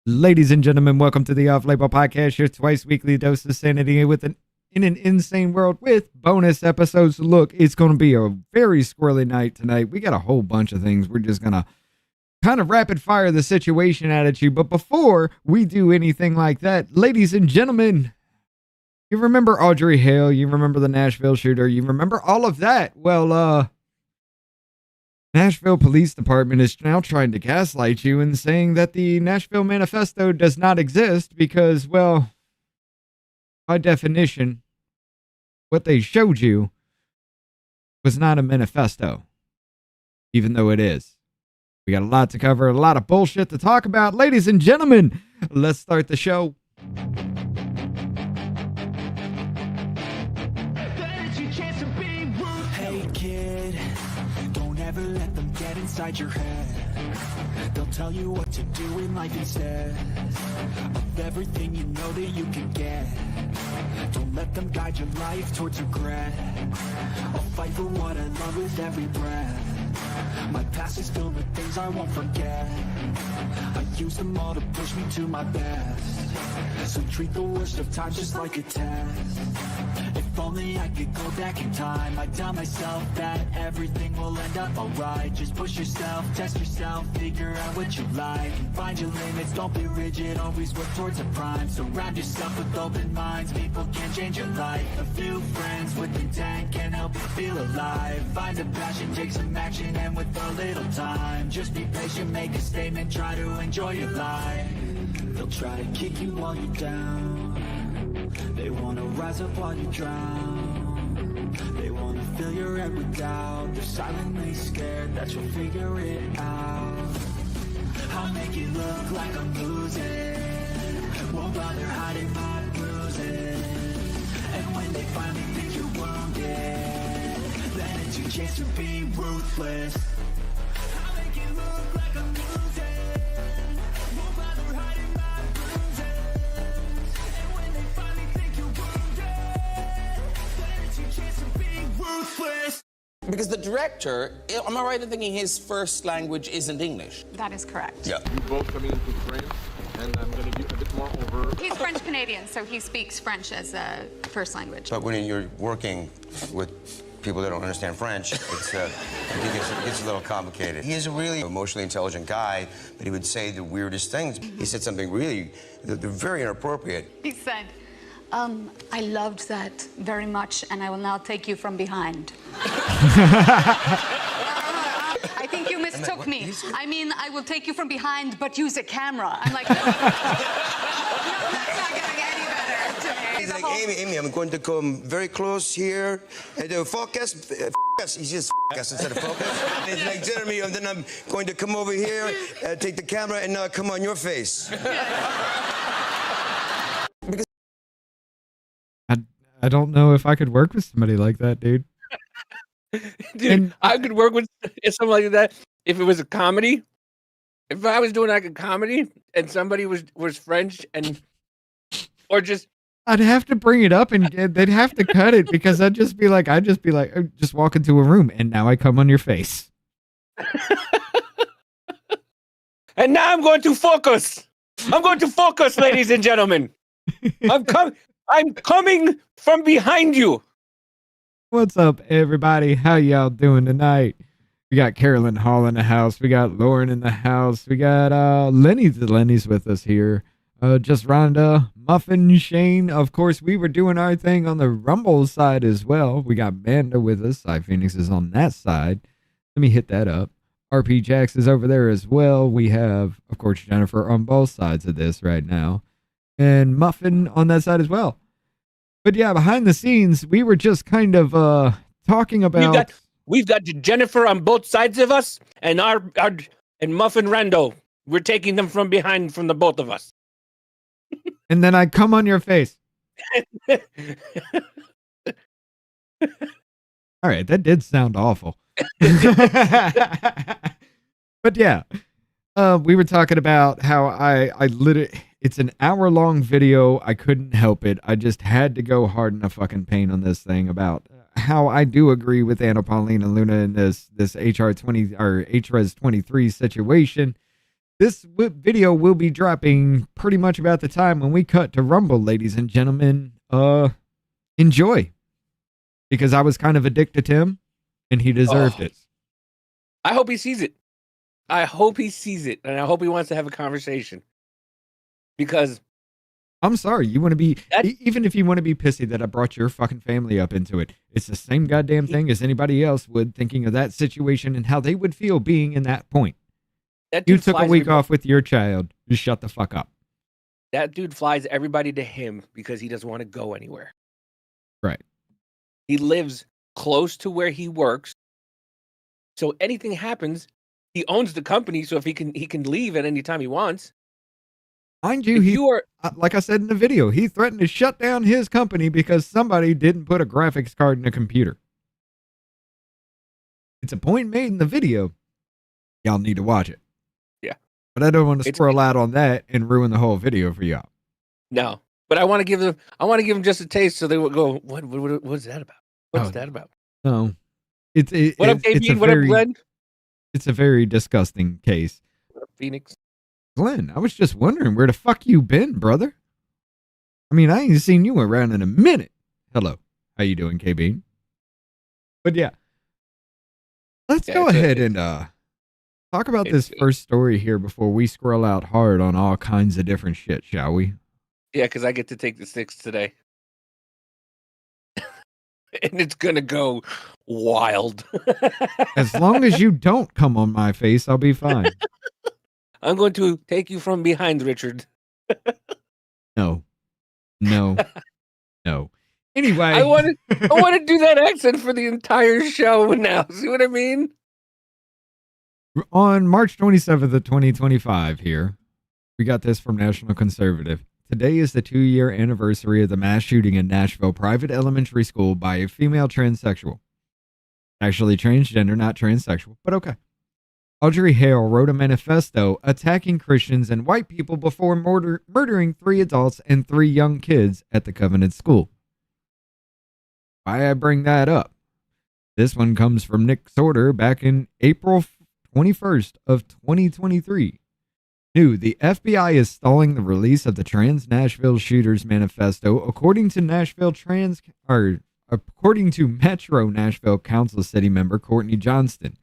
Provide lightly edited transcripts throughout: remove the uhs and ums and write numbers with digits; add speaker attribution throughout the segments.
Speaker 1: Ladies and gentlemen, welcome to the Off Label Podcast, your twice weekly dose of sanity in an insane world with bonus episodes. Look, it's going to be a very squirrely night tonight. We got a whole bunch of things. We're just going to kind of rapid fire the situation at you. But before we do anything like that, ladies and gentlemen, you remember Audrey Hale? You remember the Nashville shooter? You remember all of that? Well, Nashville Police Department is now trying to gaslight you and saying that the Nashville manifesto does not exist because, well, by definition, what they showed you was not a manifesto, even though it is. We got a lot to cover, a lot of bullshit to talk about. Ladies and gentlemen, let's start the show.
Speaker 2: Hey kid, don't ever let them get inside your head. They'll tell you what to do in life instead of everything you know that you can get. Don't let them guide your life towards regret. I'll fight for what I love with every breath. My past is filled with things I won't forget. I use them all to push me to my best. So treat the worst of times just like a test. If only I could go back in time, I'd tell myself that everything will end up alright. Just push yourself, test yourself, figure out what you like, and find your limits, don't be rigid, always work towards a prime. Surround yourself with open minds, people can change your life. A few friends with intent can help you feel alive. Find a passion, take some action, and with a little time, just be patient, make a statement, try to enjoy your life. They'll try to kick you while you're down. They wanna rise up while you drown. They wanna fill your head with doubt. They're silently scared that you'll figure it out. I'll make it look like I'm losing. Won't bother hiding my bruises. And when they finally think you're wounded, then it's your chance to be ruthless. I'll make it look like I'm losing. Won't bother hiding my bruises. And when they finally think you're wounded, then it's your chance to be ruthless.
Speaker 3: Because the director, am I right in thinking his first language isn't English?
Speaker 4: That is correct.
Speaker 3: Yeah.
Speaker 5: You both coming into France, and I'm going to give a bit more over.
Speaker 4: He's French Canadian, so he speaks French as a first language.
Speaker 6: But when you're working with people that don't understand French, it gets a little complicated. He is a really emotionally intelligent guy, but he would say the weirdest things. He said something really, they're very inappropriate.
Speaker 4: He said, I loved that very much, and I will now take you from behind. I think you mistook me. I mean, I will take you from behind, but use a camera. I'm like, no, that's not going to get any better today.
Speaker 6: He's like, Amy, I'm going to come very close here, and do focus, us. He says us instead of focus. And he's like, Jeremy, and then I'm going to come over here, take the camera, and now come on your face.
Speaker 1: I don't know if I could work with somebody like that, dude.
Speaker 7: Dude, I could work with something like that if it was a comedy. If I was doing like a comedy and somebody was French or just
Speaker 1: I'd have to bring it up and they'd have to cut it because I'd just be like, just walk into a room and now I come on your face.
Speaker 7: And now I'm going to focus. I'm going to focus, ladies and gentlemen. I'm coming from behind you.
Speaker 1: What's up, everybody? How y'all doing tonight? We got Carolyn Hall in the house. We got Lauren in the house. We got Lenny's with us here. Just Rhonda, Muffin, Shane. Of course, we were doing our thing on the Rumble side as well. We got Manda with us. Phoenix is on that side. Let me hit that up. RP Jax is over there as well. We have, of course, Jennifer on both sides of this right now. And Muffin on that side as well. But yeah, behind the scenes, we were just kind of talking about...
Speaker 7: We've got Jennifer on both sides of us, and and Muffin Rando. We're taking them from behind from the both of us.
Speaker 1: And then I come on your face. All right, that did sound awful. But yeah, we were talking about how I literally... It's an hour-long video. I couldn't help it. I just had to go hard in the fucking paint on this thing about how I do agree with Anna Paulina Luna in this HR 20 or HRES 23 situation. This video will be dropping pretty much about the time when we cut to Rumble, ladies and gentlemen. Enjoy. Because I was kind of addicted to him, and he deserved it.
Speaker 7: I hope he sees it. I hope he sees it, and I hope he wants to have a conversation. Because
Speaker 1: I'm sorry, you want to be, even if you want to be pissy that I brought your fucking family up into it, it's the same goddamn thing as anybody else would, thinking of that situation and how they would feel being in that point. You took a week off with your child. Just shut the fuck up.
Speaker 7: That dude flies everybody to him because he doesn't want to go anywhere.
Speaker 1: Right.
Speaker 7: He lives close to where he works. So anything happens, he owns the company. So if he can leave at any time he wants.
Speaker 1: Mind you, like I said in the video, he threatened to shut down his company because somebody didn't put a graphics card in a computer. It's a point made in the video. Y'all need to watch it.
Speaker 7: Yeah.
Speaker 1: But I don't want to scroll out on that and ruin the whole video for y'all.
Speaker 7: No. But I want to give them just a taste so they will go, what's that about? What's that about?
Speaker 1: No.
Speaker 7: What up, KB? What up, Glenn?
Speaker 1: It's a very disgusting case.
Speaker 7: What up, Phoenix?
Speaker 1: Glenn, I was just wondering where the fuck you been, brother? I mean, I ain't seen you around in a minute. Hello. How you doing, KB? But yeah. Let's go ahead and talk about this first story here before we scroll out hard on all kinds of different shit, shall we?
Speaker 7: Yeah, because I get to take the 6 today. And it's going to go wild.
Speaker 1: As long as you don't come on my face, I'll be fine.
Speaker 7: I'm going to take you from behind, Richard.
Speaker 1: No. Anyway.
Speaker 7: I want to do that accent for the entire show now. See what I mean?
Speaker 1: On March 27th of 2025 here, we got this from National Conservative. Today is the 2-year anniversary of the mass shooting in Nashville private elementary school by a female transsexual. Actually transgender, not transsexual, but okay. Audrey Hale wrote a manifesto attacking Christians and white people before murdering 3 adults and 3 young kids at the Covenant School. Why I bring that up? This one comes from Nick Sorter back in April 21st of 2023. New, the FBI is stalling the release of the Trans Nashville Shooters Manifesto, according to Metro Nashville Council City member Courtney Johnston.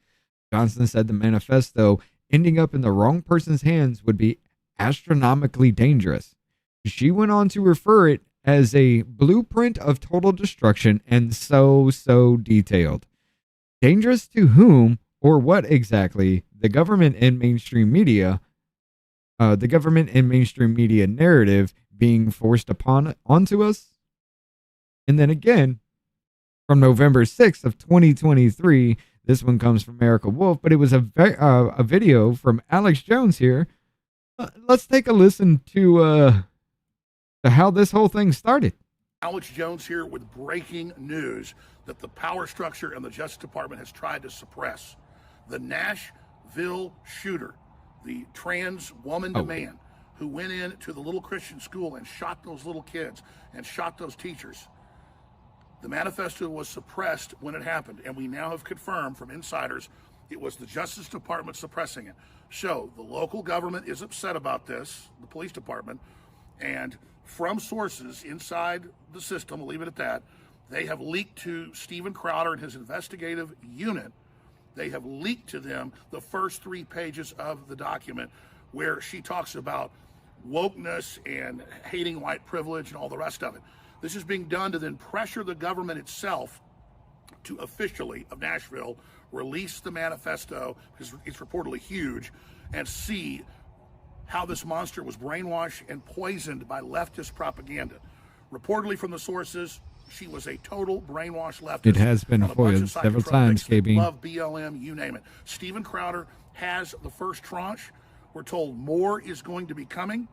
Speaker 1: Johnston said the manifesto ending up in the wrong person's hands would be astronomically dangerous. She went on to refer it as a blueprint of total destruction and so detailed. Dangerous to whom or what exactly? The government and mainstream media narrative being forced onto us. And then again, from November 6th of 2023, this one comes from Erica Wolf, but it was a video from Alex Jones here. Let's take a listen to how this whole thing started.
Speaker 8: Alex Jones here with breaking news that the power structure and the Justice Department has tried to suppress. The Nashville shooter, the trans woman to man who went into the little Christian school and shot those little kids and shot those teachers. The manifesto was suppressed when it happened, and we now have confirmed from insiders it was the Justice Department suppressing it. So the local government is upset about this, the police department, and from sources inside the system, we'll leave it at that, they have leaked to Steven Crowder and his investigative unit. They have leaked to them the first 3 pages of the document where she talks about wokeness and hating white privilege and all the rest of it. This is being done to then pressure the government itself to officially, of Nashville, release the manifesto, because it's reportedly huge, and see how this monster was brainwashed and poisoned by leftist propaganda. Reportedly from the sources, she was a total brainwashed leftist.
Speaker 1: It has been poisoned several times, KB.
Speaker 8: Love, BLM, you name it. Steven Crowder has the first tranche. We're told more is going to be coming.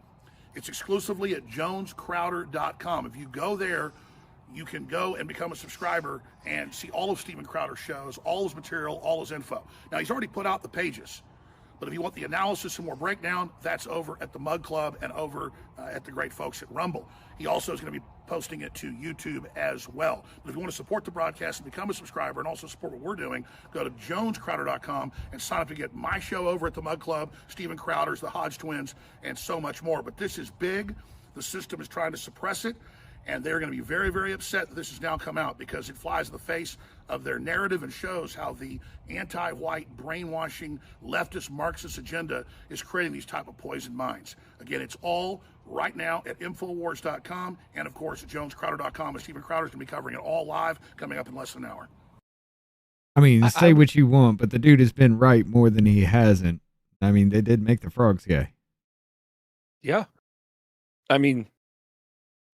Speaker 8: It's exclusively at jonescrowder.com. If you go there, you can go and become a subscriber and see all of Steven Crowder's shows, all his material, all his info. Now, he's already put out the pages, But if you want the analysis and more breakdown, that's over at the Mug Club and over at the great folks at Rumble. He also is going to be posting it to YouTube as well. But if you want to support the broadcast and become a subscriber and also support what we're doing, go to jonescrowder.com and sign up to get my show over at the Mug Club, Steven Crowder's, the Hodge Twins, and so much more. But this is big. The system is trying to suppress it, and they're going to be very, very upset that this has now come out because it flies in the face of their narrative and shows how the anti-white, brainwashing, leftist, Marxist agenda is creating these type of poisoned minds. Again, it's all right now at Infowars.com and, of course, at JonesCrowder.com. And Steven Crowder's going to be covering it all live coming up in less than an hour.
Speaker 1: I mean, say what you want, but the dude has been right more than he hasn't. I mean, they did make the frogs gay.
Speaker 7: Yeah. I mean,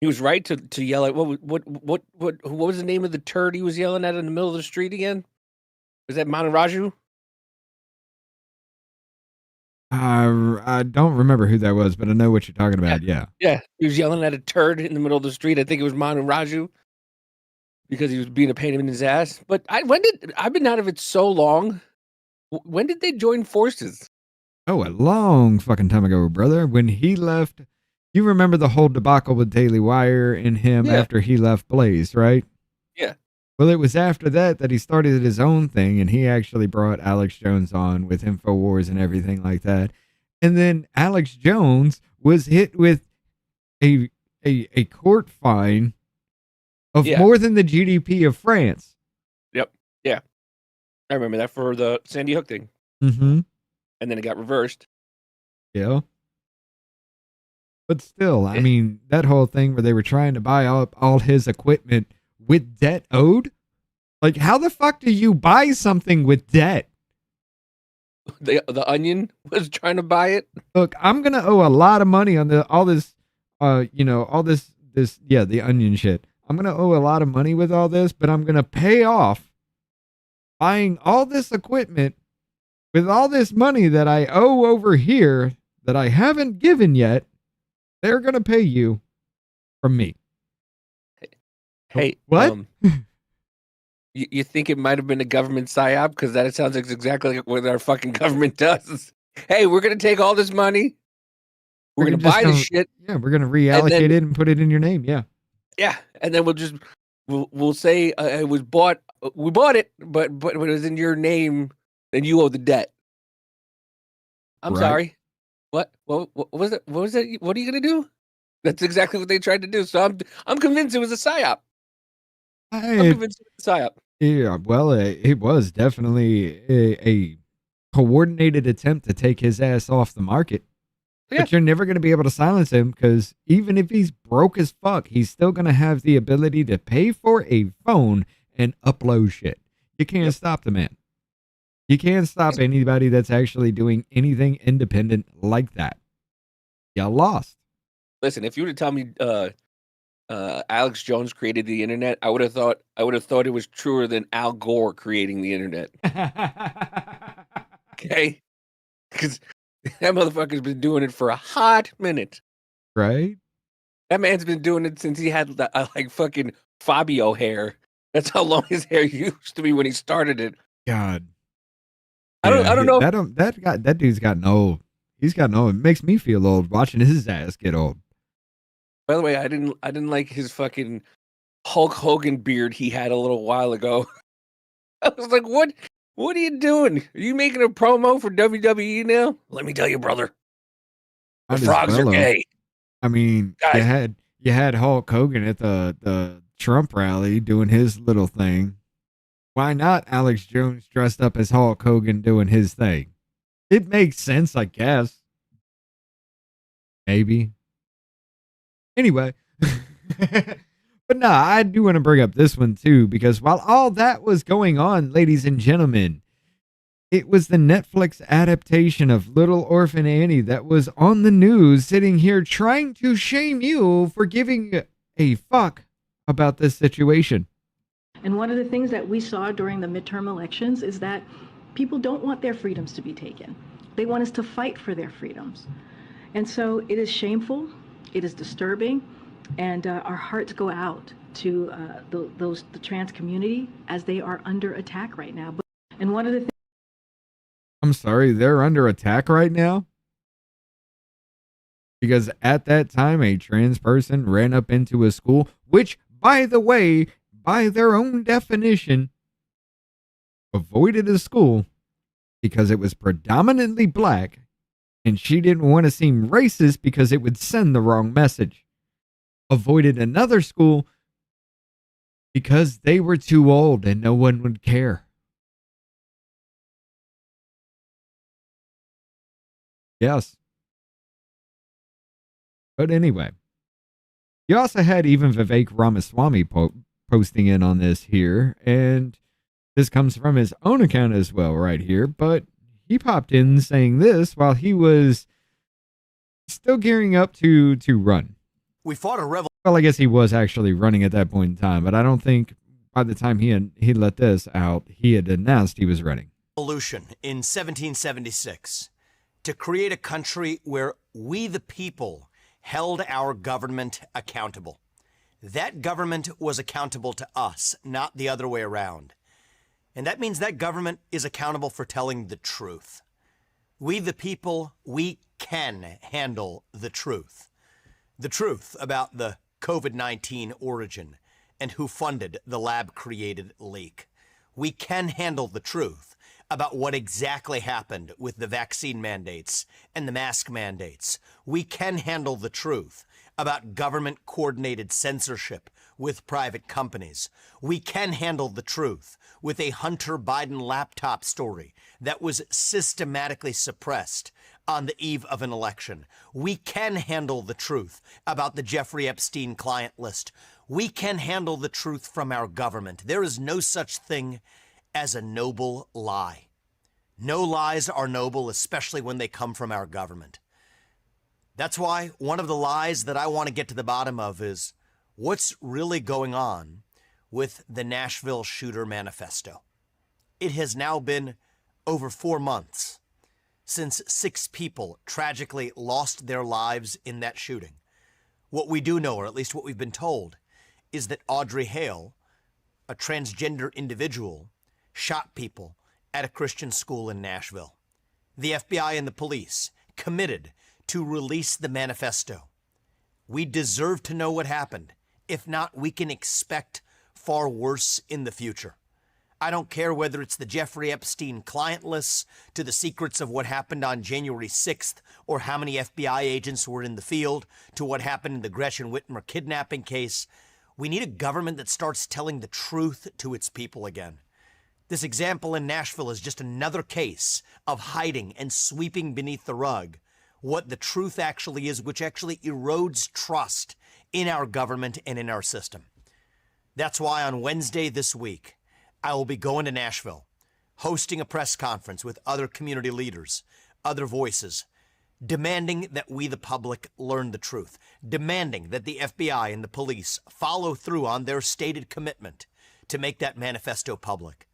Speaker 7: he was right to yell at what was the name of the turd he was yelling at in the middle of the street again? Was that Raju?
Speaker 1: I don't remember who that was, but I know what you're talking about. Yeah.
Speaker 7: Yeah. He was yelling at a turd in the middle of the street. I think it was Raju because he was being a pain in his ass. But I've been out of it so long. When did they join forces?
Speaker 1: Oh, a long fucking time ago, brother. When he left, you remember the whole debacle with Daily Wire and him after he left Blaze, right?
Speaker 7: Yeah.
Speaker 1: Well, it was after that he started his own thing, and he actually brought Alex Jones on with InfoWars and everything like that. And then Alex Jones was hit with a court fine of more than the GDP of France.
Speaker 7: Yep. Yeah. I remember that for the Sandy Hook thing.
Speaker 1: Mm-hmm.
Speaker 7: And then it got reversed.
Speaker 1: Yeah. But still, I mean, that whole thing where they were trying to buy up all his equipment with debt owed? Like, how the fuck do you buy something with debt?
Speaker 7: The Onion was trying to buy it.
Speaker 1: Look, I'm going to owe a lot of money on the Onion shit. I'm going to owe a lot of money with all this, but I'm going to pay off buying all this equipment with all this money that I owe over here that I haven't given yet. They're going to pay you from me.
Speaker 7: Hey,
Speaker 1: what?
Speaker 7: You think it might have been a government psyop? Because that sounds like exactly like what our fucking government does. Hey, we're going to take all this money. We're going to buy this shit.
Speaker 1: Yeah, we're going to reallocate it and put it in your name. Yeah.
Speaker 7: Yeah, and then we'll say it was bought. We bought it, but when it was in your name, then you owe the debt. I'm sorry. What was it? What was that? What are you going to do? That's exactly what they tried to do. So I'm convinced it was a psyop. I'm convinced it was a psyop.
Speaker 1: Yeah, well, it was definitely a coordinated attempt to take his ass off the market. Yeah. But you're never going to be able to silence him because even if he's broke as fuck, he's still going to have the ability to pay for a phone and upload shit. You can't stop the man. You can't stop anybody that's actually doing anything independent like that. You lost.
Speaker 7: Listen, if you were to tell me Alex Jones created the internet, I would have thought it was truer than Al Gore creating the internet. Okay, because that motherfucker's been doing it for a hot minute,
Speaker 1: right?
Speaker 7: That man's been doing it since he had like fucking Fabio hair. That's how long his hair used to be when he started it.
Speaker 1: God,
Speaker 7: I don't know.
Speaker 1: That dude's gotten old. He's gotten old. It makes me feel old watching his ass get old.
Speaker 7: By the way, I didn't like his fucking Hulk Hogan beard he had a little while ago. I was like, what are you doing? Are you making a promo for WWE now? Let me tell you, brother. The frogs are gay.
Speaker 1: I mean, guys. you had Hulk Hogan at the Trump rally doing his little thing. Why not Alex Jones dressed up as Hulk Hogan doing his thing? It makes sense, I guess. Maybe. Anyway, but nah, I do want to bring up this one too, because while all that was going on, ladies and gentlemen, it was the Netflix adaptation of Little Orphan Annie that was on the news sitting here trying to shame you for giving a fuck about this situation.
Speaker 9: And one of the things that we saw during the midterm elections is that people don't want their freedoms to be taken. They want us to fight for their freedoms. And so it is shameful. It is disturbing, and our hearts go out to the trans community as they are under attack right now. And one of the things.
Speaker 1: I'm sorry, they're under attack right now? Because at that time, a trans person ran up into a school, which, by the way, by their own definition, avoided a school because it was predominantly black, and she didn't want to seem racist because it would send the wrong message. Avoided another school because they were too old and no one would care. Yes. But anyway, you also had even Vivek Ramaswamy posting in on this here, and this comes from his own account as well right here, but he popped in saying this while he was still gearing up to run.
Speaker 10: We fought a revolution.
Speaker 1: Well, I guess he was actually running at that point in time, but I don't think by the time he let this out, he had announced he was running.
Speaker 10: In 1776 to create a country where we the people held our government accountable. That government was accountable to us, not the other way around. And that means that government is accountable for telling the truth. We the people, we can handle the truth. The truth about the COVID-19 origin and who funded the lab-created leak. We can handle the truth about what exactly happened with the vaccine mandates and the mask mandates. We can handle the truth about government-coordinated censorship with private companies. We can handle the truth with a Hunter Biden laptop story that was systematically suppressed on the eve of an election. We can handle the truth about the Jeffrey Epstein client list. We can handle the truth from our government. There is no such thing as a noble lie. No lies are noble, especially when they come from our government. That's why one of the lies that I want to get to the bottom of is what's really going on with the Nashville shooter manifesto. It has now been over 4 months since 6 people tragically lost their lives in that shooting. What we do know, or at least what we've been told, is that Audrey Hale, a transgender individual, shot people at a Christian school in Nashville. The FBI and the police committed to release the manifesto. We deserve to know what happened. If not, we can expect far worse in the future. I don't care whether it's the Jeffrey Epstein client lists, to the secrets of what happened on January 6th, or how many FBI agents were in the field, to what happened in the Gretchen Whitmer kidnapping case. We need a government that starts telling the truth to its people again. This example in Nashville is just another case of hiding and sweeping beneath the rug what the truth actually is, which actually erodes trust in our government and in our system. That's why on Wednesday this week, I will be going to Nashville, hosting a press conference with other community leaders, other voices, demanding that we, the public, learn the truth, demanding that the FBI and the police follow through on their stated commitment to make that manifesto public.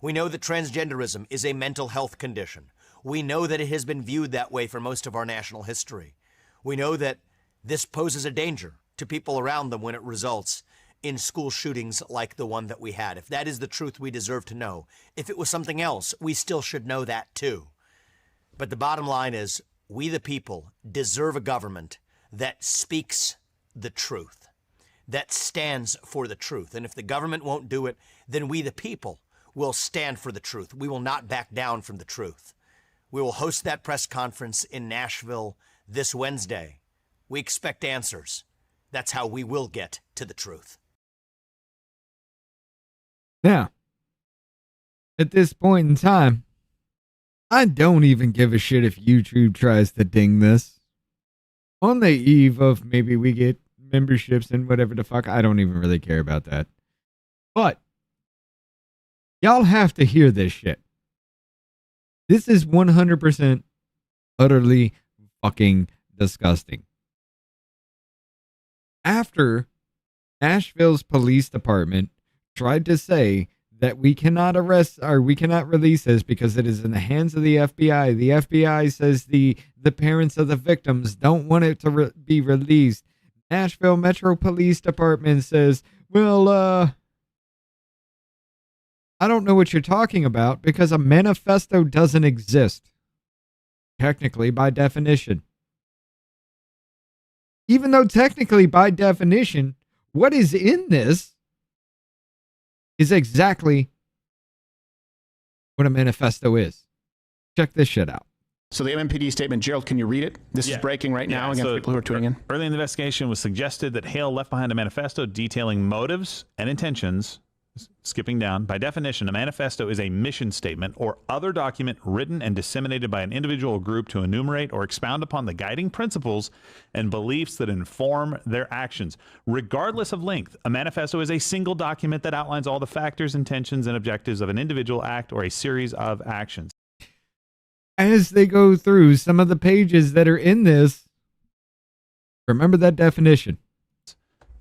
Speaker 10: We know that transgenderism is a mental health condition. We know that it has been viewed that way for most of our national history. We know that this poses a danger to people around them when it results in school shootings like the one that we had. If that is the truth, we deserve to know. If it was something else, we still should know that too. But the bottom line is, we the people deserve a government that speaks the truth, that stands for the truth. And if the government won't do it, then we the people will stand for the truth. We will not back down from the truth. We will host that press conference in Nashville this Wednesday. We expect answers. That's how we will get to the truth.
Speaker 1: Now, at this point in time, I don't even give a shit if YouTube tries to ding this. On the eve of maybe we get memberships and whatever the fuck, I don't even really care about that. But y'all have to hear this shit. This is 100% utterly fucking disgusting. After Nashville's police department tried to say that we cannot arrest or we cannot release this because it is in the hands of the FBI. The FBI says the parents of the victims don't want it to be released. Nashville Metro Police Department says, well, I don't know what you're talking about because a manifesto doesn't exist. Technically, by definition. Even though technically, by definition, what is in this is exactly what a manifesto is. Check this shit out.
Speaker 11: So the MMPD statement, Gerald, can you read it? This is breaking right now against people who are tuning in.
Speaker 12: Early in the investigation was suggested that Hale left behind a manifesto detailing motives and intentions. Skipping down, by definition, a manifesto is a mission statement or other document written and disseminated by an individual or group to enumerate or expound upon the guiding principles and beliefs that inform their actions. Regardless of length, a manifesto is a single document that outlines all the factors, intentions, and objectives of an individual act or a series of actions.
Speaker 1: As they go through some of the pages that are in this, remember that definition.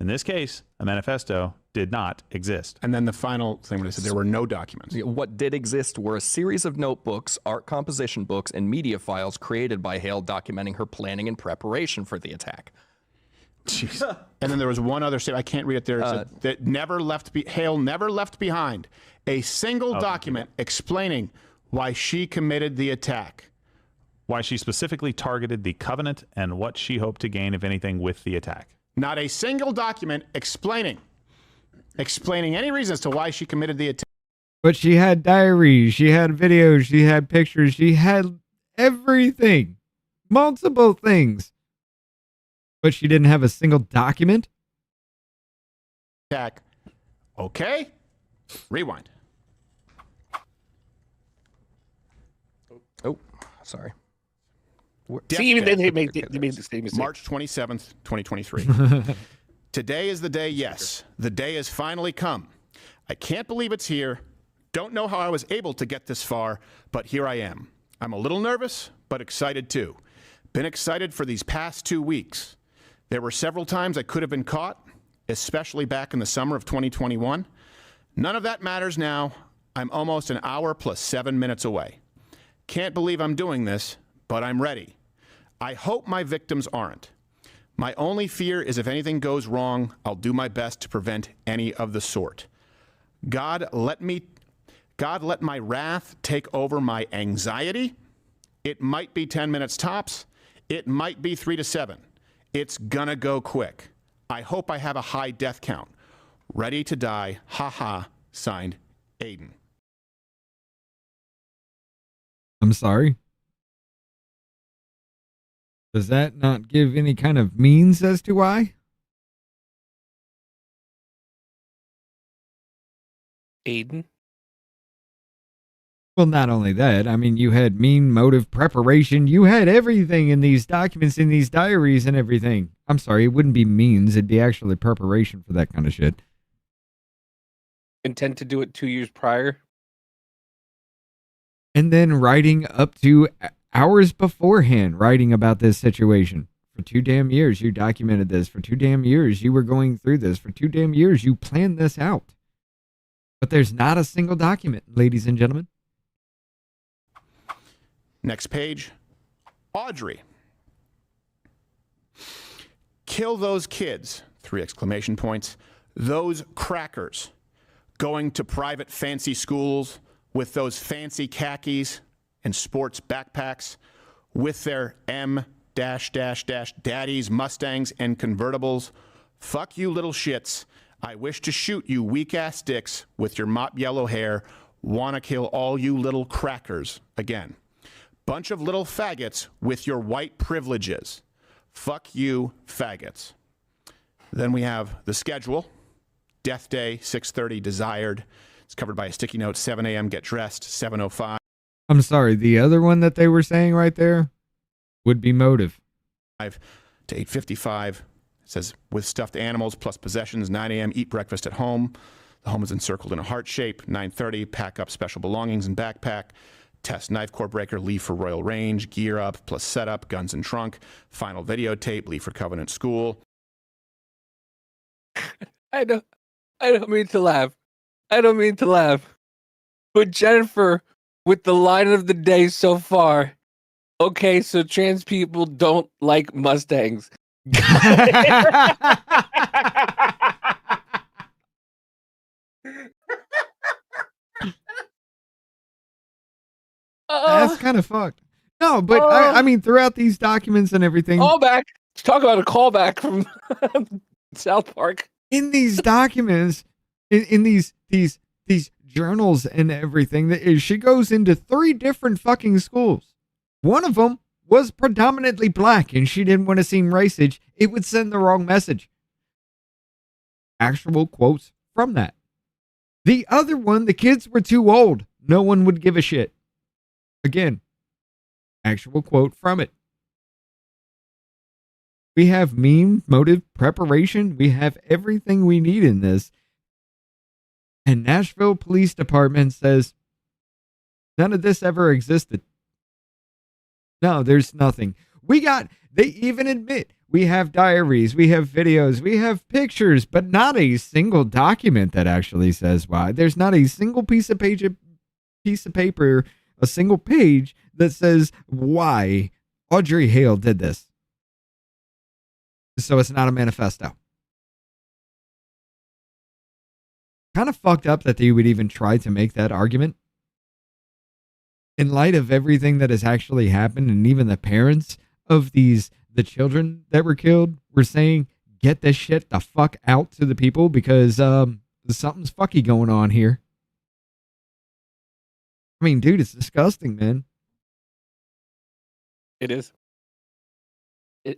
Speaker 12: In this case, a manifesto did not exist.
Speaker 11: And then the final thing when I said there were no documents.
Speaker 13: What did exist were a series of notebooks, art composition books, and media files created by Hale documenting her planning and preparation for the attack.
Speaker 11: Jeez. And then there was one other statement. I can't read it there. That Hale never left behind a single document explaining why she committed the attack.
Speaker 12: Why she specifically targeted the covenant and what she hoped to gain, if anything, with the attack.
Speaker 11: Not a single document explaining any reason as to why she committed the attack.
Speaker 1: But she had diaries, she had videos, she had pictures, she had everything. Multiple things. But she didn't have a single document?
Speaker 11: Attack. Okay. Rewind.
Speaker 13: Oh, sorry.
Speaker 7: See, even then they made the statement.
Speaker 11: March 27th, 2023. Today is the day, yes. The day has finally come. I can't believe it's here. Don't know how I was able to get this far, but here I am. I'm a little nervous, but excited too. Been excited for these past 2 weeks. There were several times I could have been caught, especially back in the summer of 2021. None of that matters now. I'm almost an hour plus 7 minutes away. Can't believe I'm doing this, but I'm ready. I hope my victims aren't. My only fear is if anything goes wrong, I'll do my best to prevent any of the sort. God, let my wrath take over my anxiety. It might be 10 minutes tops. It might be 3 to 7. It's gonna go quick. I hope I have a high death count. Ready to die. Ha ha. Signed, Aiden.
Speaker 1: I'm sorry. Does that not give any kind of means as to why?
Speaker 7: Aiden?
Speaker 1: Well, not only that, I mean, you had mean, motive, preparation. You had everything in these documents, in these diaries and everything. I'm sorry, it wouldn't be means. It'd be actually preparation for that kind of shit.
Speaker 7: Intent to do it 2 years prior?
Speaker 1: And then writing up to hours beforehand, writing about this situation. For 2 damn years, you documented this. For 2 damn years, you were going through this. For 2 damn years, you planned this out. But there's not a single document, ladies and gentlemen.
Speaker 11: Next page. Audrey. Kill those kids. 3 exclamation points. Those crackers. Going to private fancy schools with those fancy khakis and sports backpacks with their daddies, Mustangs, and convertibles. Fuck you little shits. I wish to shoot you weak-ass dicks with your mop yellow hair. Wanna kill all you little crackers. Again. Bunch of little faggots with your white privileges. Fuck you, faggots. Then we have the schedule. Death day, 6:30, desired. It's covered by a sticky note, 7 a.m., get dressed, 7:05.
Speaker 1: I'm sorry, the other one that they were saying right there would be motive.
Speaker 11: 5 to 8:55. It says, with stuffed animals plus possessions, 9 a.m., eat breakfast at home. The home is encircled in a heart shape. 9:30, pack up special belongings and backpack. Test knife core breaker, leave for Royal Range. Gear up plus setup, guns and trunk. Final videotape, leave for Covenant School.
Speaker 7: I don't mean to laugh. I don't mean to laugh. But Jennifer, with the line of the day so far, okay, so trans people don't like Mustangs.
Speaker 1: That's kind of fucked. No, but I mean, throughout these documents and everything.
Speaker 7: Callback. Talk about a callback from South Park.
Speaker 1: In these documents, in these journals and everything, she goes into 3 different fucking schools. One of them was predominantly black, and she didn't want to seem racist. It would send the wrong message. Actual quotes from that. The other one, the kids were too old. No one would give a shit. Again, actual quote from it. We have meme, motive, preparation. We have everything we need in this. And Nashville Police Department says none of this ever existed. No, there's nothing. They even admit we have diaries, we have videos, we have pictures, but not a single document that actually says why. There's not a single piece of paper, a single page that says why Audrey Hale did this. So it's not a manifesto. Kind of fucked up that they would even try to make that argument. In light of everything that has actually happened, and even the parents of the children that were killed were saying, get this shit the fuck out to the people because something's fucky going on here. I mean, dude, it's disgusting, man.
Speaker 7: It is. And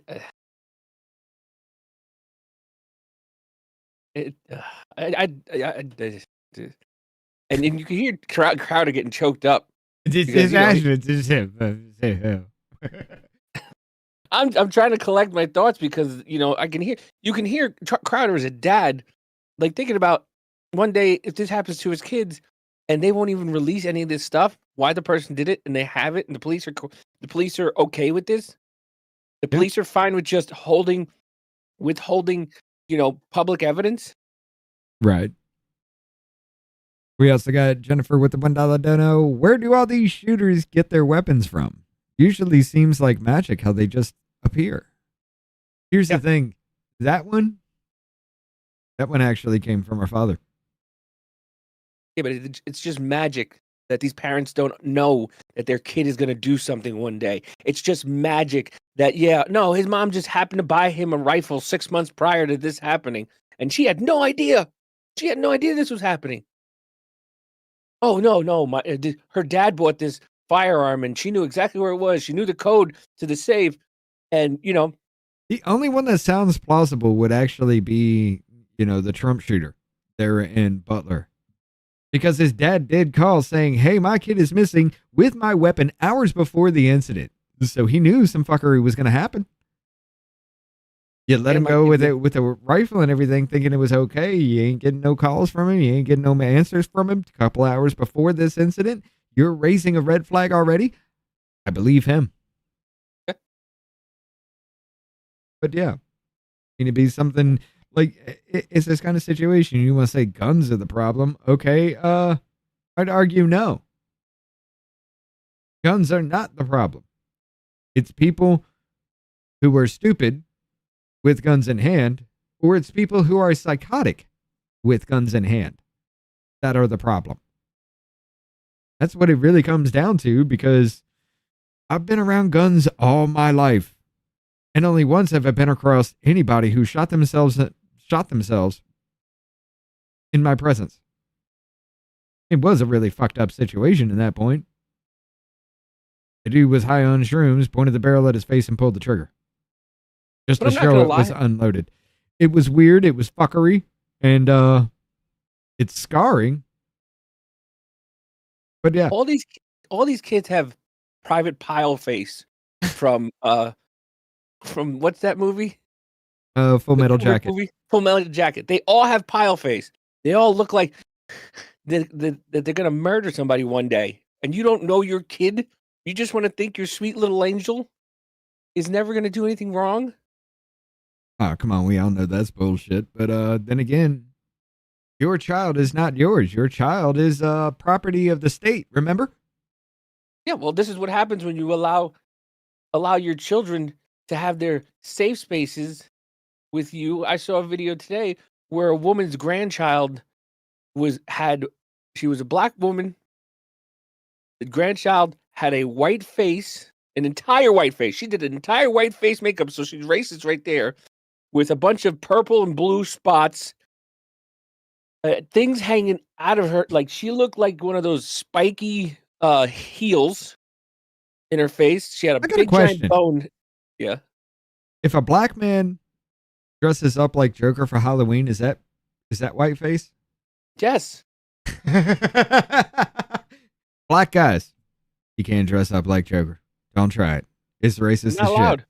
Speaker 7: then you can hear crowd getting choked up. I'm trying to collect my thoughts because you can hear Crowder as a dad, like thinking about one day if this happens to his kids and they won't even release any of this stuff, why the person did it, and they have it, and the police are okay with this. The police are fine with just withholding, public evidence.
Speaker 1: Right. We also got Jennifer with the $1 dono. Where do all these shooters get their weapons from? Usually seems like magic how they just appear. Here's the thing. That one actually came from our father.
Speaker 7: Yeah, but it's just magic that these parents don't know that their kid is going to do something one day. It's just magic that, his mom just happened to buy him a rifle 6 months prior to this happening. And she had no idea. She had no idea this was happening. Oh, no. Her dad bought this firearm and she knew exactly where it was. She knew the code to the safe. And,
Speaker 1: the only one that sounds plausible would actually be, the Trump shooter there in Butler. Because his dad did call saying, hey, my kid is missing with my weapon hours before the incident. So he knew some fuckery was going to happen. You let him go with a rifle and everything, thinking it was okay. You ain't getting no calls from him. You ain't getting no answers from him. A couple hours before this incident, you're raising a red flag already. I believe him. But yeah, it'd be something like, it's this kind of situation. You want to say guns are the problem. Okay. I'd argue no. Guns are not the problem. It's people who are stupid with guns in hand, or it's people who are psychotic with guns in hand that are the problem. That's what it really comes down to, because I've been around guns all my life, and only once have I been across anybody who shot themselves in my presence. It was a really fucked up situation at that point. The dude was high on shrooms, pointed the barrel at his face, and pulled the trigger. Just to show it was unloaded. It was weird. It was fuckery. And it's scarring. But yeah.
Speaker 7: All these kids have private pile face from what's that movie?
Speaker 1: Full Metal Jacket.
Speaker 7: Full Metal Jacket. They all have pile face. They all look like that they're going to murder somebody one day. And you don't know your kid. You just want to think your sweet little angel is never going to do anything wrong.
Speaker 1: Oh, come on. We all know that's bullshit. But then again, your child is not yours. Your child is property of the state. Remember?
Speaker 7: Yeah. Well, this is what happens when you allow your children to have their safe spaces with you. I saw a video today where a woman's grandchild she was a black woman. The grandchild had a white face, an entire white face. She did an entire white face makeup, so she's racist right there, with a bunch of purple and blue spots, things hanging out of her. Like she looked like one of those spiky heels in her face. She had a
Speaker 1: I got a
Speaker 7: big giant
Speaker 1: question.
Speaker 7: bone. Yeah.
Speaker 1: If a black man dresses up like Joker for Halloween, is that whiteface?
Speaker 7: Yes.
Speaker 1: Black guys, you can't dress up like Joker. Don't try it. It's racist
Speaker 7: It's not
Speaker 1: as
Speaker 7: allowed.
Speaker 1: shit.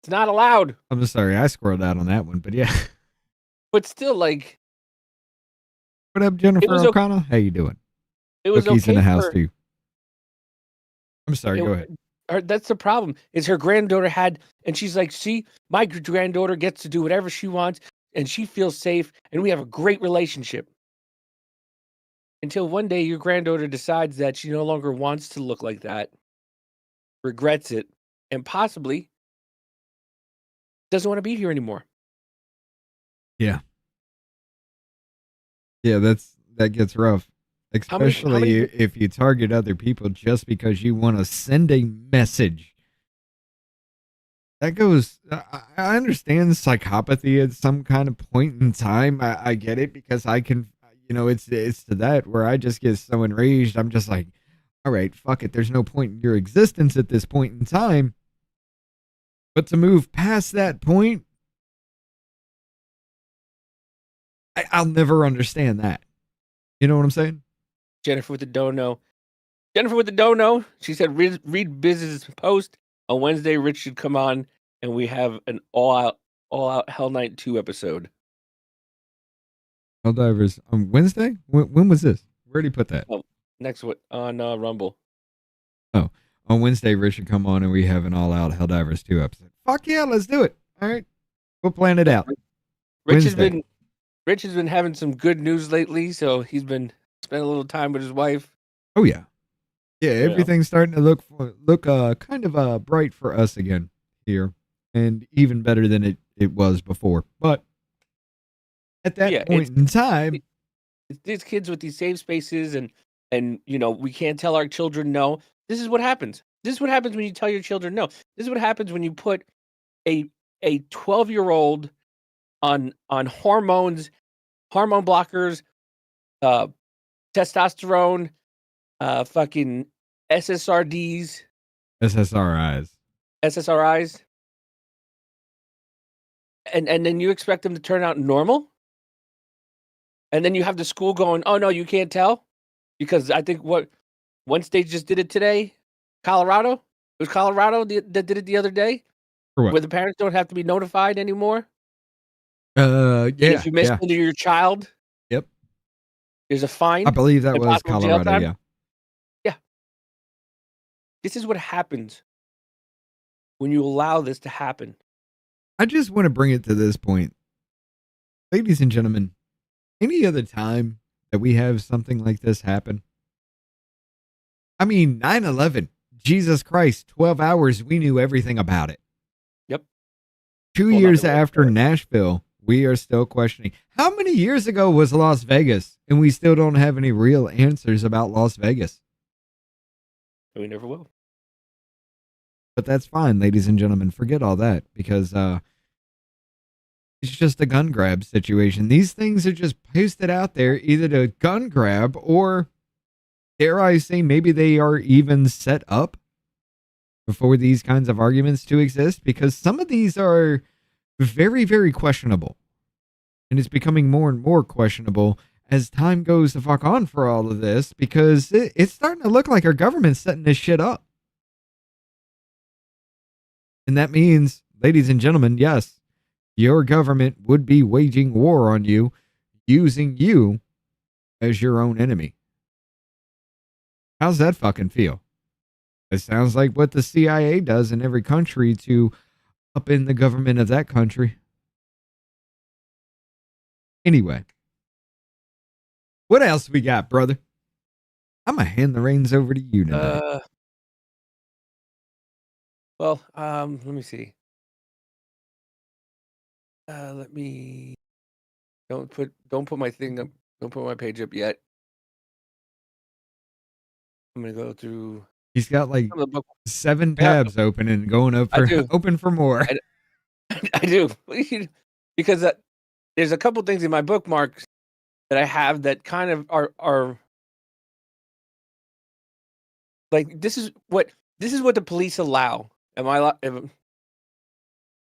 Speaker 7: It's not allowed.
Speaker 1: I'm sorry, I squirreled out on that one, but yeah.
Speaker 7: But still, like,
Speaker 1: What up, Jennifer
Speaker 7: was
Speaker 1: O'Connell? How you doing?
Speaker 7: it was
Speaker 1: Cookies
Speaker 7: okay
Speaker 1: in the house
Speaker 7: for
Speaker 1: too. I'm sorry,
Speaker 7: it-
Speaker 1: go ahead.
Speaker 7: That's the problem. Is her granddaughter had, and she's like, see, my granddaughter gets to do whatever she wants, and she feels safe, and we have a great relationship. Until one day your granddaughter decides that she no longer wants to look like that, regrets it, and possibly doesn't want to be here anymore.
Speaker 1: Yeah. Yeah, that gets rough.
Speaker 7: How many-
Speaker 1: Especially if you target other people just because you want to send a message. That goes, I understand psychopathy at some kind of point in time. I get it because I can, it's to that where I just get so enraged. I'm just like, all right, fuck it. There's no point in your existence at this point in time. But to move past that point, I'll never understand that. You know what I'm saying?
Speaker 7: Jennifer with the dono. Jennifer with the dono. She said, read Biz's post on Wednesday. Rich should come on, and we have an all out Hell Night 2 episode.
Speaker 1: Helldivers on Wednesday? When was this? Where did he put that?
Speaker 7: Oh, next one on Rumble.
Speaker 1: Oh, on Wednesday, Rich should come on and we have an all-out Helldivers 2 episode. Fuck yeah, let's do it. All right, we'll plan it out.
Speaker 7: Rich
Speaker 1: Wednesday.
Speaker 7: has been having some good news lately, so he's been spending a little time with his wife.
Speaker 1: Oh yeah, yeah.
Speaker 7: Yeah.
Speaker 1: Everything's starting to look kind of bright for us again here, and even better than it was before. But at that point in time,
Speaker 7: it's these kids with these safe spaces, and we can't tell our children no. This is what happens. This is what happens when you tell your children no. This is what happens when you put a 12-year-old on hormones, hormone blockers, testosterone, fucking SSRIs, SSRIs, and then you expect them to turn out normal, and then you have the school going, "Oh no, you can't tell," because I think one state just did it today, Colorado. It was Colorado that did it the other day,
Speaker 1: for what?
Speaker 7: where the parents don't have to be notified anymore.
Speaker 1: Yeah.
Speaker 7: If you
Speaker 1: yeah.
Speaker 7: misgender your child,
Speaker 1: Yep.
Speaker 7: there's a fine.
Speaker 1: I believe that
Speaker 7: and
Speaker 1: was
Speaker 7: possible jail
Speaker 1: Colorado.
Speaker 7: time.
Speaker 1: Yeah.
Speaker 7: Yeah. This is what happens when you allow this to happen.
Speaker 1: I just want to bring it to this point, ladies and gentlemen. Any other time that we have something like this happen? I mean, 9/11. Jesus Christ, 12 hours, we knew everything about it.
Speaker 7: Yep.
Speaker 1: 2 years after Nashville, we are still questioning. How many years ago was Las Vegas? And we still don't have any real answers about Las Vegas.
Speaker 7: We never will.
Speaker 1: But that's fine, ladies and gentlemen. Forget all that because it's just a gun grab situation. These things are just posted out there either to gun grab or, dare I say, maybe they are even set up for these kinds of arguments to exist, because some of these are very, very questionable. And it's becoming more and more questionable as time goes the fuck on for all of this, because it's starting to look like our government's setting this shit up. And that means, ladies and gentlemen, yes, your government would be waging war on you, using you as your own enemy. How's that fucking feel? It sounds like what the CIA does in every country to up in the government of that country. Anyway, what else we got, brother? I'm going to hand the reins over to you tonight.
Speaker 7: Well, let me see. Let me don't put my thing up. Don't put my page up yet. I'm gonna go through.
Speaker 1: He's got like
Speaker 7: Some of the book.
Speaker 1: 7 tabs open and going up
Speaker 7: I
Speaker 1: for
Speaker 7: do.
Speaker 1: open for more.
Speaker 7: I do. Because there's a couple things in my bookmarks that I have that kind of are like this is what the police allow. Am I?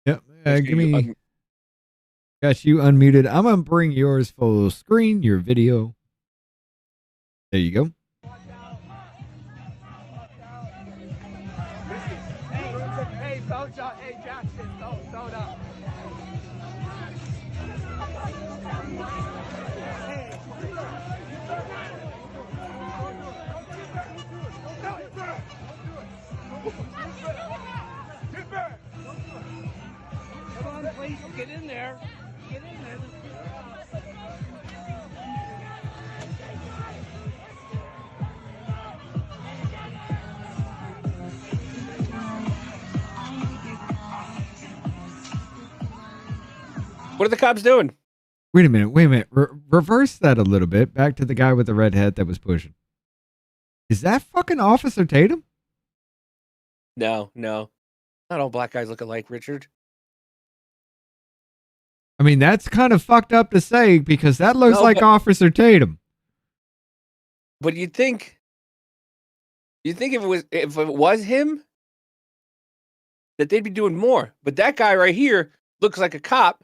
Speaker 1: Yep. Give me. Got you unmuted. I'm gonna bring yours full screen. Your video. There you go.
Speaker 14: Hey, Jackson, don't up. Come on, please, get in there. Get in there.
Speaker 7: What are the cops doing?
Speaker 1: Wait a minute. Reverse that a little bit. Back to the guy with the red hat that was pushing. Is that fucking Officer Tatum?
Speaker 7: No. Not all black guys look alike, Richard.
Speaker 1: I mean, that's kind of fucked up to say because that looks like Officer Tatum.
Speaker 7: But you'd think if it was him, that they'd be doing more. But that guy right here looks like a cop.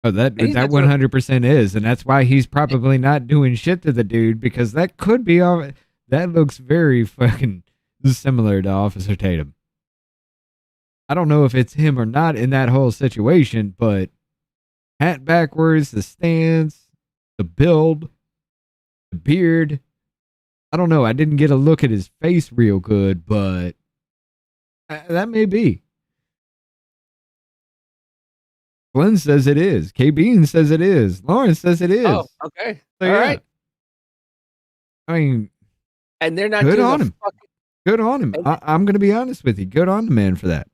Speaker 1: Oh, that 100% is, and that's why he's probably not doing shit to the dude because that could be all. That looks very fucking similar to Officer Tatum. I don't know if it's him or not in that whole situation, but hat backwards, the stance, the build, the beard. I don't know. I didn't get a look at his face real good, but that may be. Glenn says it is. K. Bean says it is. Lawrence says it is.
Speaker 7: Oh, okay.
Speaker 1: So,
Speaker 7: all right.
Speaker 1: I mean,
Speaker 7: and they're not
Speaker 1: good
Speaker 7: doing
Speaker 1: on him. Good on him. I'm going to be honest with you. Good on the man for that.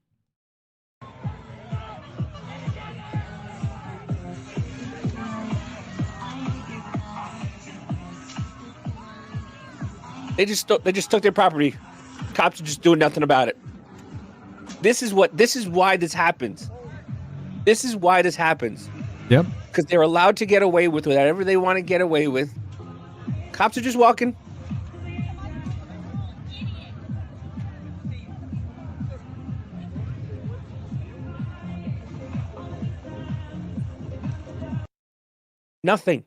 Speaker 7: They just took their property. Cops are just doing nothing about it. This is why this happens. This is why this happens.
Speaker 1: Yep.
Speaker 7: Because they're allowed to get away with whatever they want to get away with. Cops are just walking. Nothing.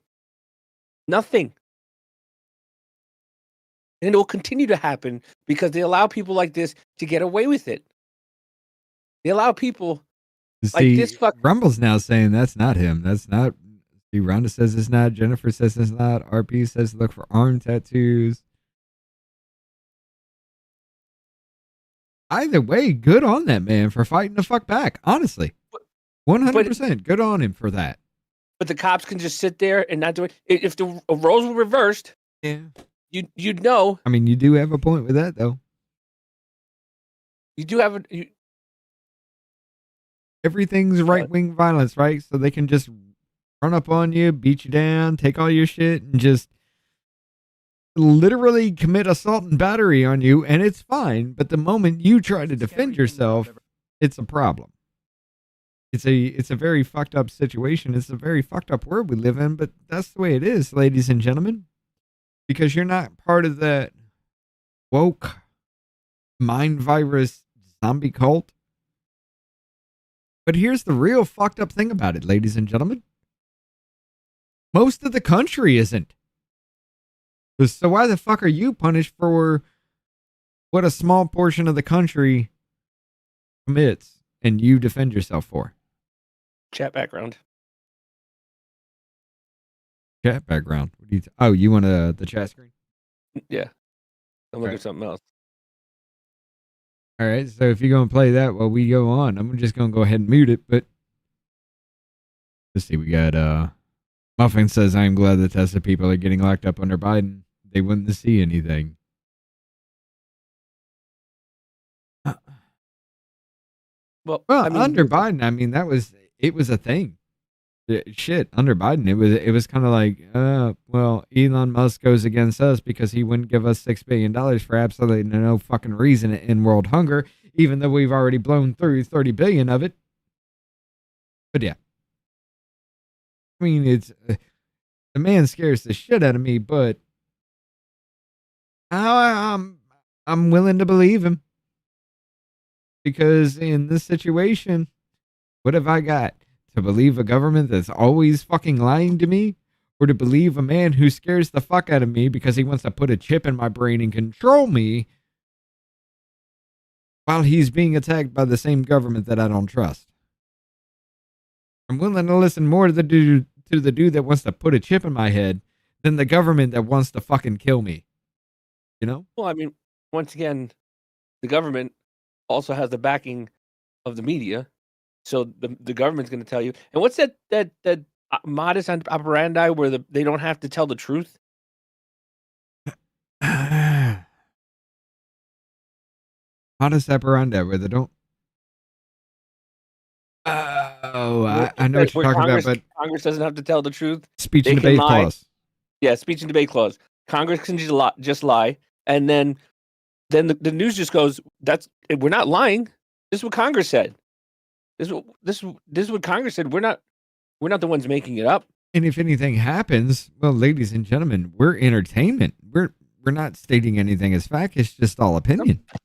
Speaker 7: And it will continue to happen because they allow people like this to get away with it. They allow people like this.
Speaker 1: Rumble's now saying that's not him. That's not. See, Rhonda says it's not. Jennifer says it's not. RP says look for arm tattoos. Either way, good on that man for fighting the fuck back. Honestly, 100%. Good on him for that.
Speaker 7: But the cops can just sit there and not do it. If the roles were reversed,
Speaker 1: yeah,
Speaker 7: you'd know.
Speaker 1: I mean, you do have a point with that, though.
Speaker 7: You do have
Speaker 1: everything's right-wing violence, right? So they can just run up on you, beat you down, take all your shit, and just literally commit assault and battery on you, and it's fine. But the moment you try to defend yourself, it's a problem. It's a very fucked up situation. It's a very fucked up world we live in, but that's the way it is, ladies and gentlemen. Because you're not part of that woke mind virus zombie cult. But here's the real fucked up thing about it, ladies and gentlemen. Most of the country isn't. So why the fuck are you punished for what a small portion of the country commits and you defend yourself for?
Speaker 7: Chat background.
Speaker 1: Chat background. What do you you want the chat screen?
Speaker 7: Yeah. I'm looking at something else.
Speaker 1: All right, so if you're going to play that while we go on, I'm just going to go ahead and mute it, but let's see, we got, Muffin says, I'm glad the Tesla people are getting locked up under Biden. They wouldn't see anything. Well, I mean, under Biden, I mean, it was a thing. shit, under Biden, it was kind of like, well, Elon Musk goes against us because he wouldn't give us $6 billion for absolutely no fucking reason in world hunger, even though we've already blown through 30 billion of it. But yeah, I mean, it's the man scares the shit out of me, but I'm willing to believe him, because in this situation, what have I got? To believe a government that's always fucking lying to me, or to believe a man who scares the fuck out of me because he wants to put a chip in my brain and control me while he's being attacked by the same government that I don't trust? I'm willing to listen more to the dude that wants to put a chip in my head than the government that wants to fucking kill me. You know?
Speaker 7: Well, I mean, once again, the government also has the backing of the media. So the government's going to tell you. And what's that modus operandi where they don't have to tell the truth?
Speaker 1: Modus operandi where they don't. Oh, I know what you're talking about, but
Speaker 7: Congress doesn't have to tell the truth.
Speaker 1: Speech and debate clause.
Speaker 7: Yeah, speech and debate clause. Congress can just lie, and then the news just goes, we're not lying. This is what Congress said. This is what Congress said. We're not the ones making it up.
Speaker 1: And if anything happens, well, ladies and gentlemen, we're entertainment. We're not stating anything as fact. It's just all opinion. I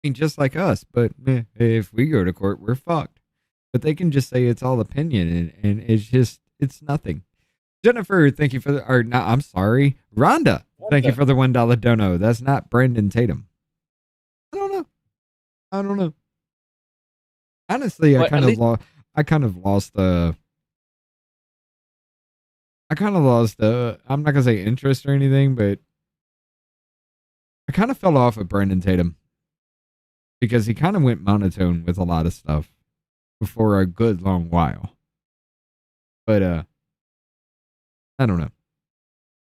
Speaker 1: mean, just like us. But if we go to court, we're fucked. But they can just say it's all opinion, and it's nothing. Jennifer, thank you for I'm sorry, Rhonda, thank you for the $1 dono. That's not Brandon Tatum. I don't know. Honestly, I kind of lost I'm not gonna say interest or anything, but I kind of fell off with Brandon Tatum because he kind of went monotone with a lot of stuff for a good long while. But I don't know.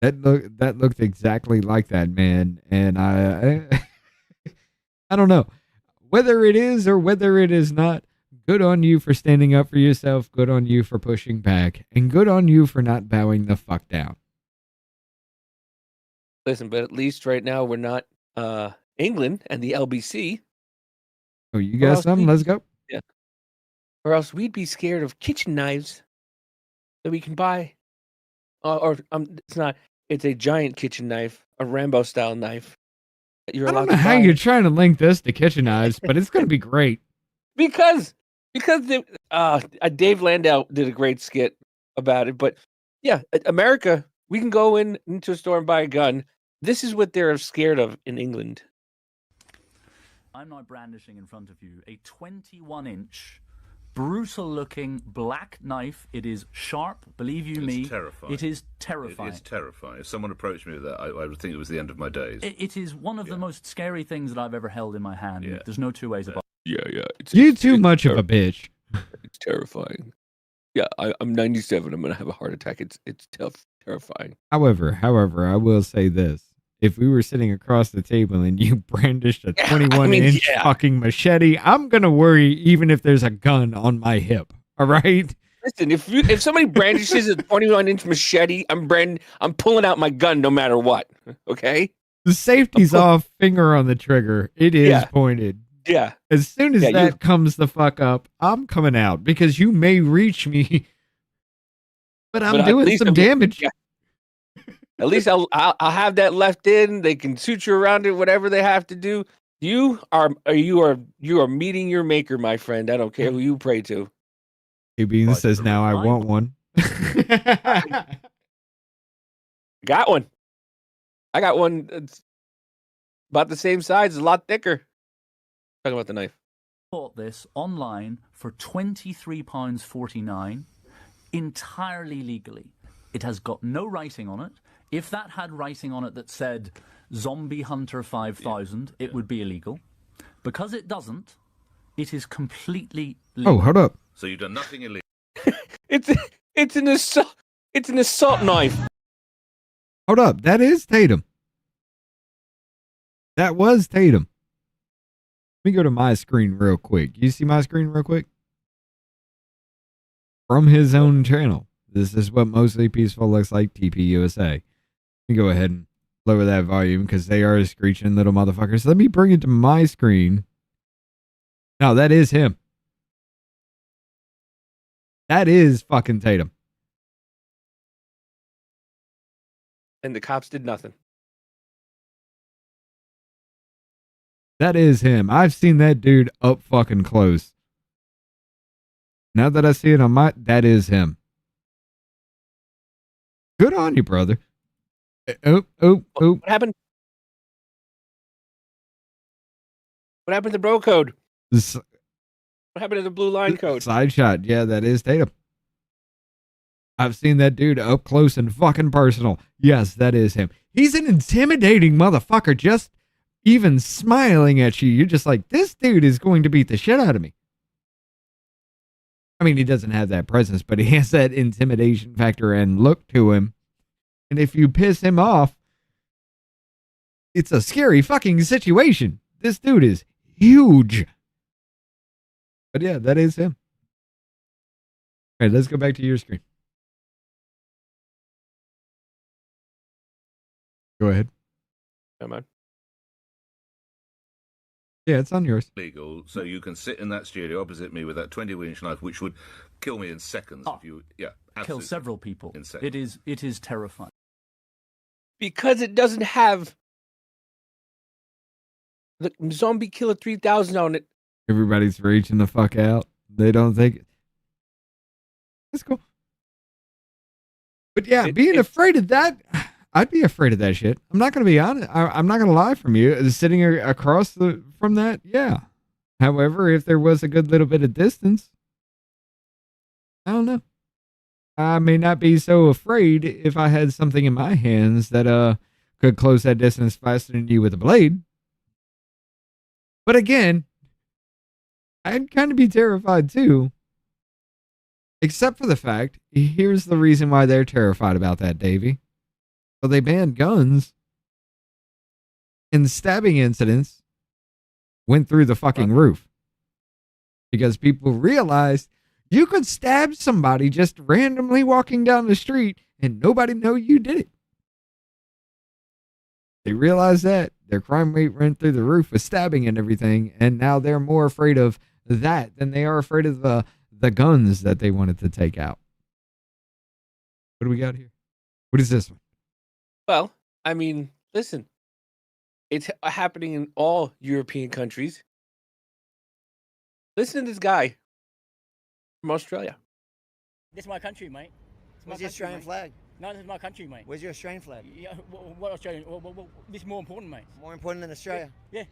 Speaker 1: That looked exactly like that, man, and I don't know. Whether it is or whether it is not, good on you for standing up for yourself, good on you for pushing back, and good on you for not bowing the fuck down.
Speaker 7: Listen, but at least right now we're not England and the LBC.
Speaker 1: Oh, you got something? Let's go.
Speaker 7: Yeah. Or else we'd be scared of kitchen knives that we can buy. It's a giant kitchen knife, a Rambo-style knife.
Speaker 1: I don't know how you're trying to link this to kitchen knives, but it's going to be great.
Speaker 7: Because Dave Landau did a great skit about it. But yeah, America, we can go into a store and buy a gun. This is what they're scared of in England.
Speaker 15: I'm now brandishing in front of you a 21-inch, brutal-looking black knife. It is sharp, believe you me.
Speaker 16: It's terrifying.
Speaker 15: It is terrifying.
Speaker 16: It is terrifying. If someone approached me with that, I would think it was the end of my days.
Speaker 15: It is one of the most scary things that I've ever held in my hand. Yeah. There's no two ways about it.
Speaker 7: Yeah.
Speaker 1: You're too much of a bitch.
Speaker 7: It's terrifying. Yeah, I'm 97. I'm going to have a heart attack. It's tough, terrifying.
Speaker 1: However, I will say this. If we were sitting across the table and you brandished a 21-inch fucking machete, I'm going to worry even if there's a gun on my hip. All right?
Speaker 7: Listen, if somebody brandishes a 21-inch machete, I'm pulling out my gun no matter what. Okay?
Speaker 1: The safety's off, finger on the trigger. It is pointed.
Speaker 7: Yeah.
Speaker 1: As soon as that comes the fuck up, I'm coming out because you may reach me, but I'm doing some damage.
Speaker 7: Yeah. At least I'll have that left in. They can suture around it, whatever they have to do. You are meeting your maker, my friend. I don't care who you pray to.
Speaker 1: Hey Bean says now I want one.
Speaker 7: Got one. I got one. It's about the same size, a lot thicker. Talking about the knife.
Speaker 15: Bought this online for £23.49, entirely legally. It has got no writing on it. If that had writing on it that said Zombie Hunter 5000, it would be illegal. Because it doesn't, it is completely legal.
Speaker 1: Oh, hold up.
Speaker 16: So you've done nothing illegal.
Speaker 7: It's an assault knife.
Speaker 1: Hold up. That is Tatum. That was Tatum. Let me go to my screen real quick. You see my screen real quick? from his own channel. This is what Mostly Peaceful looks like, TPUSA. You go ahead and lower that volume because they are screeching little motherfuckers. Let me bring it to my screen. No, that is him. That is fucking Tatum.
Speaker 7: And the cops did nothing.
Speaker 1: That is him. I've seen that dude up fucking close. Now that I see it on my... That is him. Good on you, brother. Oh.
Speaker 7: What happened? What happened to bro code? What happened to the blue line code?
Speaker 1: Side shot. Yeah, that is Tatum. I've seen that dude up close and fucking personal. Yes, that is him. He's an intimidating motherfucker. Just even smiling at you, you're just like, this dude is going to beat the shit out of me. I mean, he doesn't have that presence, but he has that intimidation factor and look to him. And if you piss him off, it's a scary fucking situation. This dude is huge. But yeah, that is him. All right, let's go back to your screen. Go ahead.
Speaker 7: Come on.
Speaker 1: Yeah, it's on yours.
Speaker 16: Legal, so you can sit in that studio opposite me with that 20-inch knife, which would kill me in seconds if you,
Speaker 15: kill
Speaker 16: absolutely.
Speaker 15: several people.
Speaker 16: In seconds.
Speaker 15: It is terrifying.
Speaker 7: Because it doesn't have the Zombie Killer 3000 on it.
Speaker 1: Everybody's reaching the fuck out. They don't think it. That's cool. But yeah, being afraid of that, I'd be afraid of that shit. I'm not going to be honest. I'm not going to lie from you. Sitting across from that, yeah. However, if there was a good little bit of distance, I don't know. I may not be so afraid if I had something in my hands that could close that distance faster than you with a blade. But again, I'd kind of be terrified too. Except for the fact, here's the reason why they're terrified about that, Davey. So they banned guns, and stabbing incidents went through the fucking roof. Because people realized you could stab somebody just randomly walking down the street and nobody know you did it. They realized that their crime rate went through the roof with stabbing and everything, and now they're more afraid of that than they are afraid of the guns that they wanted to take out. What do we got here? What is this one?
Speaker 7: Well, I mean, listen. It's happening in all European countries. Listen to this guy from Australia.
Speaker 17: This is my country, mate.
Speaker 18: Where's your Australian flag?
Speaker 17: No, this is my country, mate.
Speaker 18: Where's your Australian flag?
Speaker 17: Yeah, what Australian? This is more important, mate.
Speaker 18: More important than Australia?
Speaker 17: Yeah.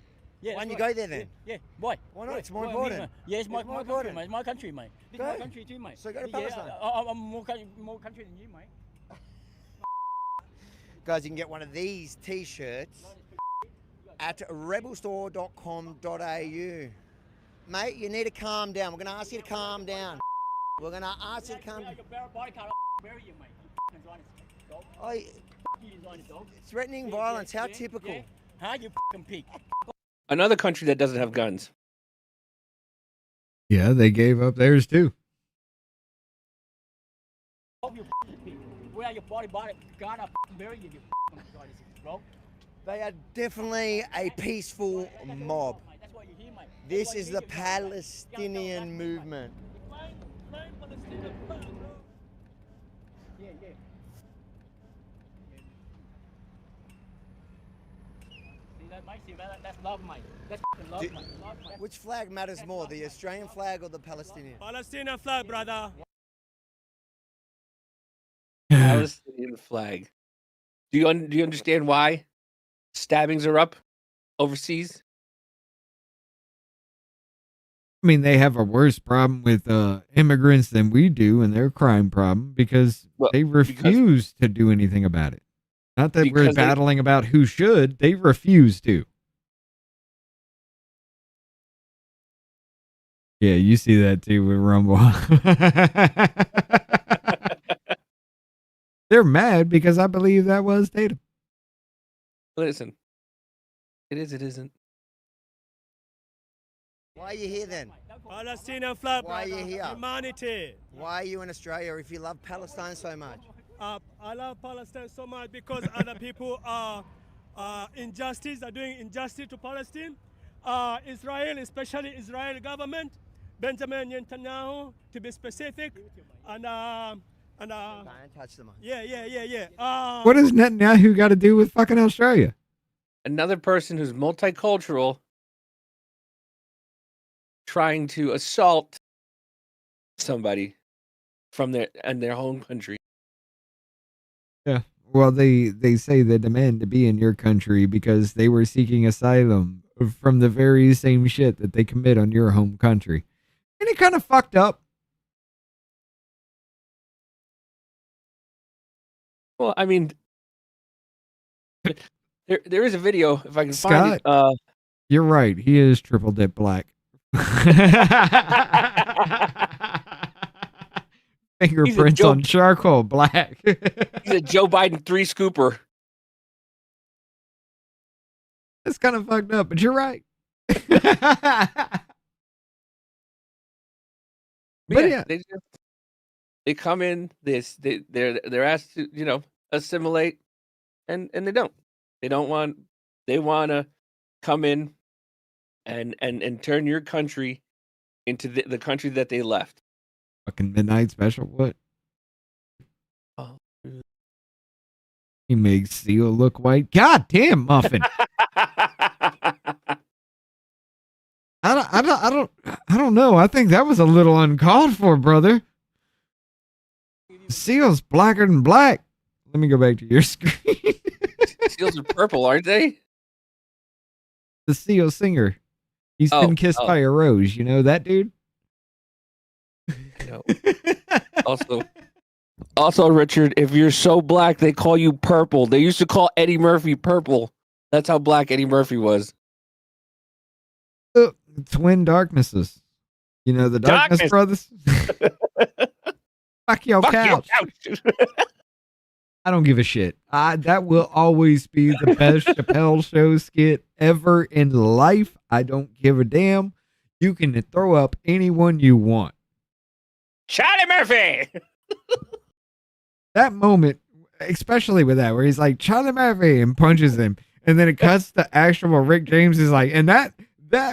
Speaker 17: Yeah,
Speaker 18: why don't you
Speaker 17: right.
Speaker 18: go there then?
Speaker 17: Yeah. Why?
Speaker 18: Why not? It's more
Speaker 17: What,
Speaker 18: important.
Speaker 17: yeah, it's my
Speaker 18: more
Speaker 17: country, mate. It's my country, mate. This
Speaker 18: Go.
Speaker 17: is my country too, mate.
Speaker 18: So go to
Speaker 17: Yeah,
Speaker 18: Palestine.
Speaker 17: I'm more country than you, mate.
Speaker 18: Guys, you can get one of these t-shirts at rebelstore.com.au. Mate, you need to calm down. We're going to ask you to calm down. We're going to ask you to calm down. Threatening violence, how typical.
Speaker 17: Huh, you fucking pig.
Speaker 7: Another country that doesn't have guns.
Speaker 1: Yeah, they gave up theirs too.
Speaker 17: Where are your body? God, I bury you, bro.
Speaker 18: They are definitely a peaceful mob. This is the Palestinian movement.
Speaker 17: Yeah. See that? That's love, mate. That's love, mate.
Speaker 18: Which flag matters more, the Australian flag or the Palestinian?
Speaker 14: Palestinian flag, brother.
Speaker 7: Palestinian flag. Do you understand why stabbings are up overseas?
Speaker 1: I mean, they have a worse problem with immigrants than we do and their crime problem because they refuse to do anything about it. Not that we're battling about who should, they refuse to. Yeah, you see that too with Rumble. They're mad because I believe that was Tatum.
Speaker 7: Listen, it is, it isn't.
Speaker 18: Why are you here then?
Speaker 19: Palestinian flag.
Speaker 18: Why are you here?
Speaker 19: Humanity.
Speaker 18: Why are you in Australia if you love Palestine so much?
Speaker 19: I love Palestine so much because other people are injustice, are doing injustice to Palestine. Israel, especially Israel government, Benjamin Netanyahu, to be specific, and
Speaker 18: Don't touch the mic.
Speaker 19: yeah.
Speaker 1: What does Netanyahu got to do with fucking Australia?
Speaker 7: Another person who's multicultural trying to assault somebody from their home country.
Speaker 1: Yeah. Well, they say they demand to be in your country because they were seeking asylum from the very same shit that they commit on your home country. Ain't it kind of fucked up?
Speaker 7: Well, I mean, there is a video if I can
Speaker 1: Scott,
Speaker 7: find it.
Speaker 1: You're right. He is triple dip black. Fingerprints on charcoal black.
Speaker 7: He's a Joe Biden 3 scooper.
Speaker 1: That's kind of fucked up, but you're right.
Speaker 7: But yeah, they come in they're asked to assimilate, and they don't. They want to come in and turn your country into the country that they left.
Speaker 1: Fucking midnight special. What?
Speaker 7: Oh.
Speaker 1: He makes Seal look white. God damn, Muffin. I don't know. I think that was a little uncalled for, brother. Seal's blacker than black. Let me go back to your screen.
Speaker 7: Seals are purple, aren't they?
Speaker 1: The Seal singer. He's been kissed by a rose. You know that dude?
Speaker 7: No. Also, Richard, if you're so black, they call you purple. They used to call Eddie Murphy purple. That's how black Eddie Murphy was.
Speaker 1: Twin darknesses. You know the Darkness Brothers? Fuck your couch. I don't give a shit. That will always be the best Chappelle Show skit ever in life. I don't give a damn. You can throw up anyone you want.
Speaker 7: Charlie Murphy!
Speaker 1: That moment, especially with that, where he's like, Charlie Murphy, and punches him. And then it cuts to actual Rick James is like, and that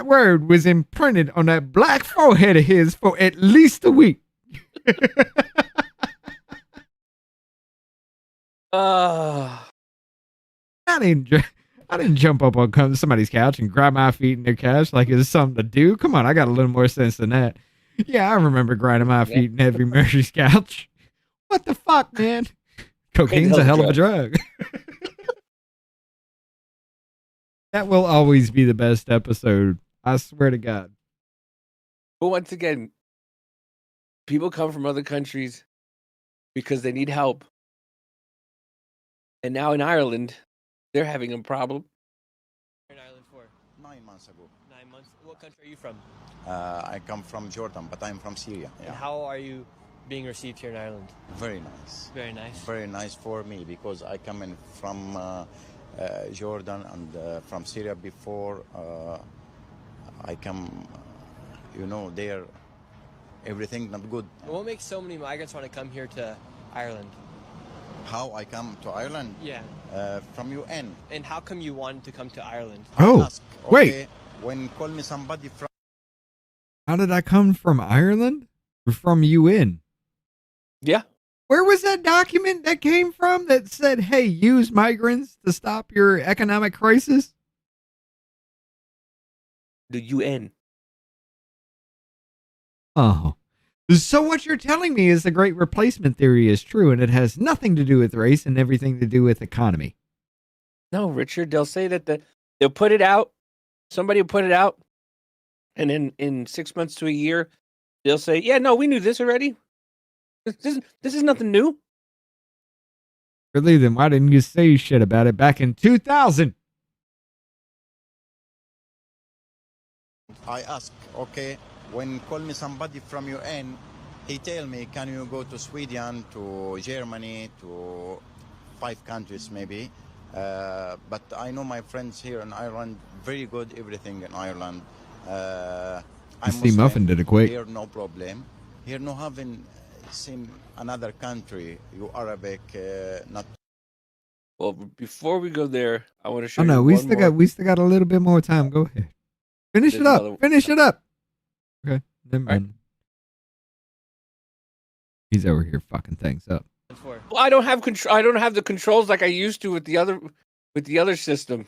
Speaker 1: word was imprinted on that black forehead of his for at least a week. I didn't jump up on somebody's couch and grab my feet in their couch like it's something to do. Come on, I got a little more sense than that. Yeah, I remember grinding my feet in every Murphy's couch. What the fuck, man? Cocaine's a hell of a drug. That will always be the best episode. I swear to God.
Speaker 7: But once again, people come from other countries because they need help. And now in Ireland, they're having a problem.
Speaker 20: In Ireland for
Speaker 21: 9 months ago.
Speaker 20: 9 months. What country are you from?
Speaker 21: I come from Jordan, but I'm from Syria.
Speaker 20: And how are you being received here in Ireland?
Speaker 21: Very nice.
Speaker 20: Very nice.
Speaker 21: Very nice for me because I come in from Jordan and from Syria before. I come, there, everything not good.
Speaker 20: What makes so many migrants want to come here to Ireland?
Speaker 21: How I come to Ireland?
Speaker 20: Yeah.
Speaker 21: From UN.
Speaker 20: And how come you wanted to come to Ireland?
Speaker 1: Wait.
Speaker 21: When call me somebody from...
Speaker 1: How did I come from Ireland? Or from UN?
Speaker 7: Yeah.
Speaker 1: Where was that document that came from that said, hey, use migrants to stop your economic crisis?
Speaker 7: The UN.
Speaker 1: Oh. So what you're telling me is the great replacement theory is true, and it has nothing to do with race and everything to do with economy.
Speaker 7: No, Richard, they'll say that they'll put it out. Somebody will put it out. And then in 6 months to a year, they'll say, yeah, no, we knew this already. This is nothing new.
Speaker 1: Really, then why didn't you say shit about it back in 2000?
Speaker 21: I ask, okay, when call me somebody from UN, he tell me, can you go to Sweden, to Germany, to 5 countries maybe. But I know my friends here in Ireland, very good everything in Ireland. I'm
Speaker 1: See, Muffin did it quick.
Speaker 21: Here, no problem. Here, no having same another country. You Arabic, not.
Speaker 7: Well, before we go there, I want to show
Speaker 1: Oh
Speaker 7: you
Speaker 1: no,
Speaker 7: one more.
Speaker 1: we still got a little bit more time. Go ahead. Finish
Speaker 7: There's
Speaker 1: it up.
Speaker 7: another-
Speaker 1: Finish it up. Okay. Never
Speaker 7: All right.
Speaker 1: mind. He's over here fucking things up.
Speaker 7: Well, I don't have control. I don't have the controls like I used to with the other system.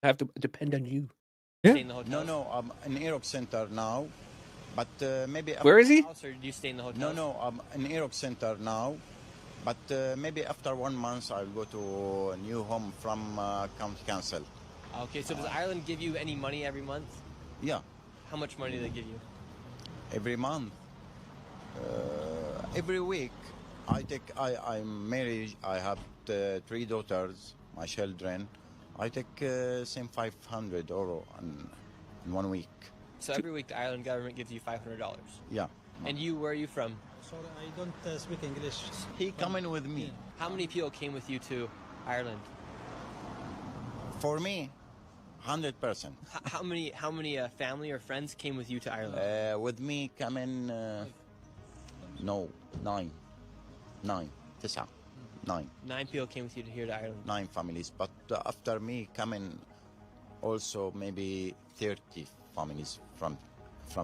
Speaker 7: I have to depend on you.
Speaker 21: No, I'm in Iraq Center now, but maybe.
Speaker 7: Where is he?
Speaker 20: Or do you stay in the hotel?
Speaker 21: No, I'm in Iraq Center now, but maybe after 1 month I'll go to a new home from county council.
Speaker 20: Okay, so does Ireland give you any money every month?
Speaker 21: Yeah.
Speaker 20: How much money do they give you?
Speaker 21: Every month. Every week. I'm married. I have 3 daughters, my children. I take same €500 in 1 week.
Speaker 20: So every week the Ireland government gives you $500.
Speaker 21: Yeah.
Speaker 20: And you, where are you from?
Speaker 2: Sorry, I don't speak English.
Speaker 21: He coming with me.
Speaker 20: How many people came with you to Ireland?
Speaker 21: For me, 100%.
Speaker 20: How many family or friends came with you to Ireland?
Speaker 21: With me coming, no, 9, 9, 9.
Speaker 20: 9 people came with you to here to Ireland.
Speaker 21: 9 families, but after me coming, also maybe 30 families from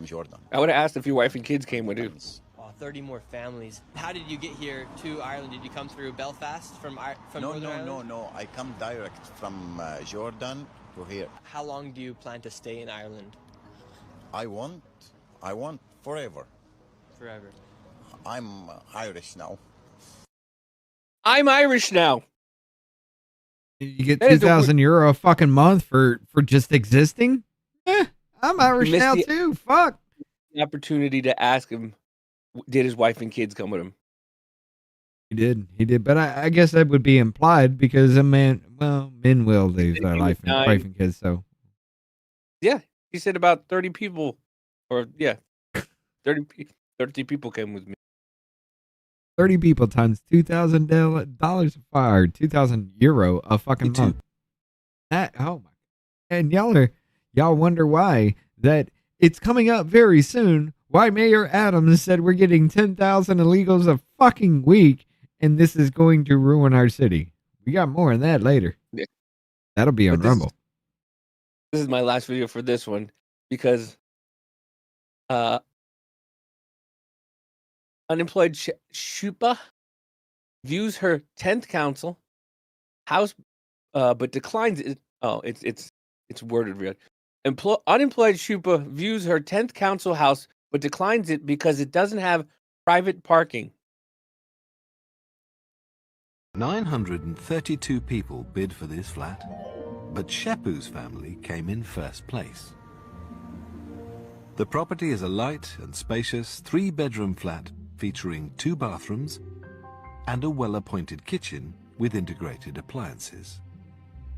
Speaker 21: Jordan.
Speaker 7: I would have asked if your wife and kids came with you.
Speaker 20: Wow, 30 more families. How did you get here to Ireland? Did you come through Belfast from Northern Ireland?
Speaker 21: No. I come direct from Jordan to here.
Speaker 20: How long do you plan to stay in Ireland?
Speaker 21: I want forever.
Speaker 20: Forever.
Speaker 21: I'm Irish now.
Speaker 7: I'm Irish now.
Speaker 1: You get €2,000 a fucking month for just existing? I'm Irish now too. Fuck.
Speaker 7: The opportunity to ask him, did his wife and kids come with him?
Speaker 1: He did. But I guess that would be implied because men will leave their wife and kids. So
Speaker 7: yeah, he said about 30 people, or 30 people came with me.
Speaker 1: 30 people times $2,000 a fire, €2,000 a fucking month. That my, and y'all wonder why that it's coming up very soon. Why Mayor Adams said we're getting 10,000 illegals a fucking week, and this is going to ruin our city. We got more on that later.
Speaker 7: Yeah.
Speaker 1: That'll be on Rumble.
Speaker 7: This is my last video for this one because unemployed Shupa views her 10th council house, but declines it. Oh, it's worded weird. Unemployed Shupa views her 10th council house, but declines it because it doesn't have private parking.
Speaker 22: 932 people bid for this flat, but Shepu's family came in first place. The property is a light and spacious 3-bedroom flat featuring 2 bathrooms and a well-appointed kitchen with integrated appliances.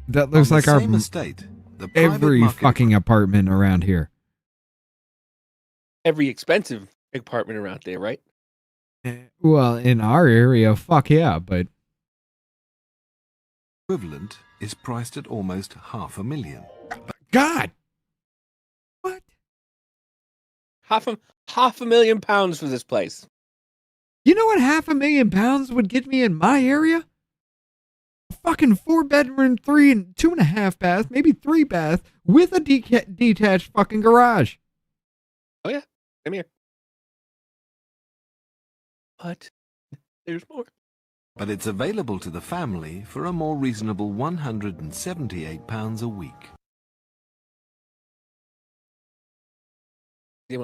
Speaker 1: That looks like our
Speaker 22: same estate, the
Speaker 1: every
Speaker 22: private
Speaker 1: fucking apartment around here.
Speaker 7: Every expensive apartment around there, right?
Speaker 1: Well, in our area, fuck yeah, but
Speaker 22: equivalent is priced at almost $500,000.
Speaker 1: God,
Speaker 7: half a million pounds for this place.
Speaker 1: You know what £500,000 would get me in my area? A fucking 4-bedroom, 3 and 2.5 bath, maybe 3 bath with a detached fucking garage.
Speaker 7: Oh yeah, come here. But there's more.
Speaker 22: But it's available to the family for a more reasonable £178 a week.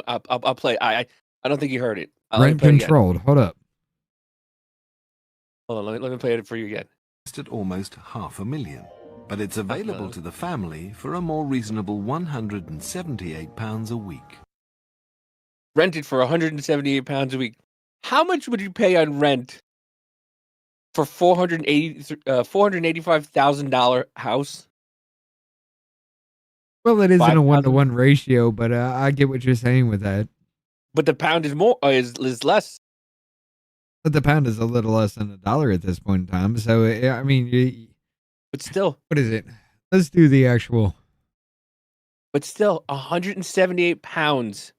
Speaker 7: I'll play. I don't think you heard it.
Speaker 1: Rent controlled. Hold up.
Speaker 7: Hold on. Let me play it for you again.
Speaker 22: At almost $500,000, but it's available to the family for a more reasonable £178 a week.
Speaker 7: Rented for £178 a week. How much would you pay on rent for $485,000 house?
Speaker 1: Well, it isn't a 1-to-1 ratio, but I get what you're saying with that.
Speaker 7: But the pound is more is less.
Speaker 1: But the pound is a little less than $1 at this point in time. So I mean,
Speaker 7: but still,
Speaker 1: what is it? Let's do the actual
Speaker 7: But still, 178 pounds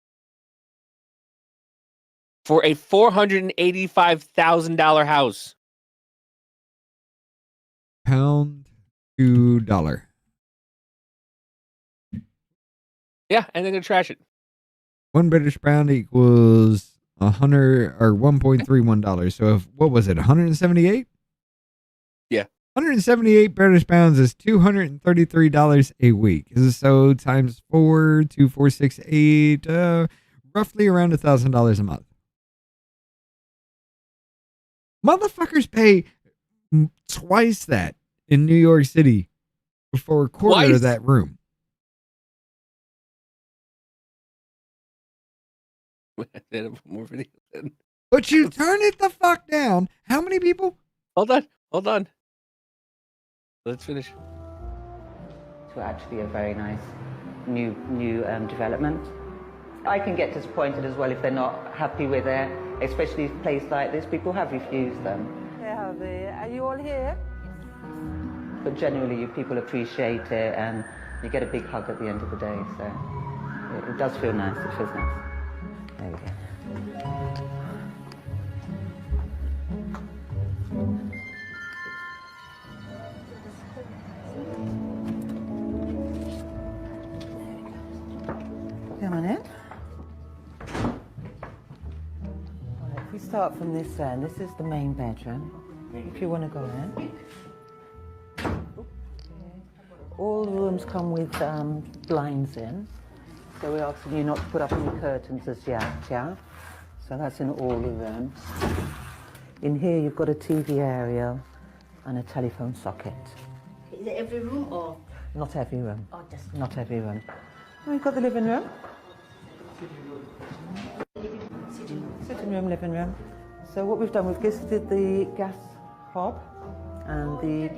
Speaker 7: for a $485,000 house.
Speaker 1: Pound to dollar.
Speaker 7: Yeah, and they're gonna trash it.
Speaker 1: 1 British pound equals 100 or $1.31. So if, what was it? 178?
Speaker 7: Yeah.
Speaker 1: 178 British pounds is $233 a week. So times 4, 2,468, roughly around $1,000 a month. Motherfuckers pay twice that in New York City for a quarter of that room.
Speaker 7: More video.
Speaker 1: But you turn it the fuck down. How many people?
Speaker 7: Hold on. Let's finish.
Speaker 3: To actually a very nice new development. I can get disappointed as well if they're not happy with it, especially a place like this. People have refused them.
Speaker 5: Are you all here?
Speaker 3: But generally, people appreciate it, and you get a big hug at the end of the day. So it does feel nice. It feels nice. There we go. Come on in. Right, if we start from this end, this is the main bedroom. If you want to go in. All the rooms come with blinds in. So we're asking you not to put up any curtains as yet, yeah? So that's in all the rooms. In here you've got a TV area and a telephone socket.
Speaker 5: Is it every room or?
Speaker 3: Not every room.
Speaker 5: Oh, just
Speaker 3: not every room. And we've got the living room. Sitting room, living room. So what we've done, we've gifted the gas hob, and the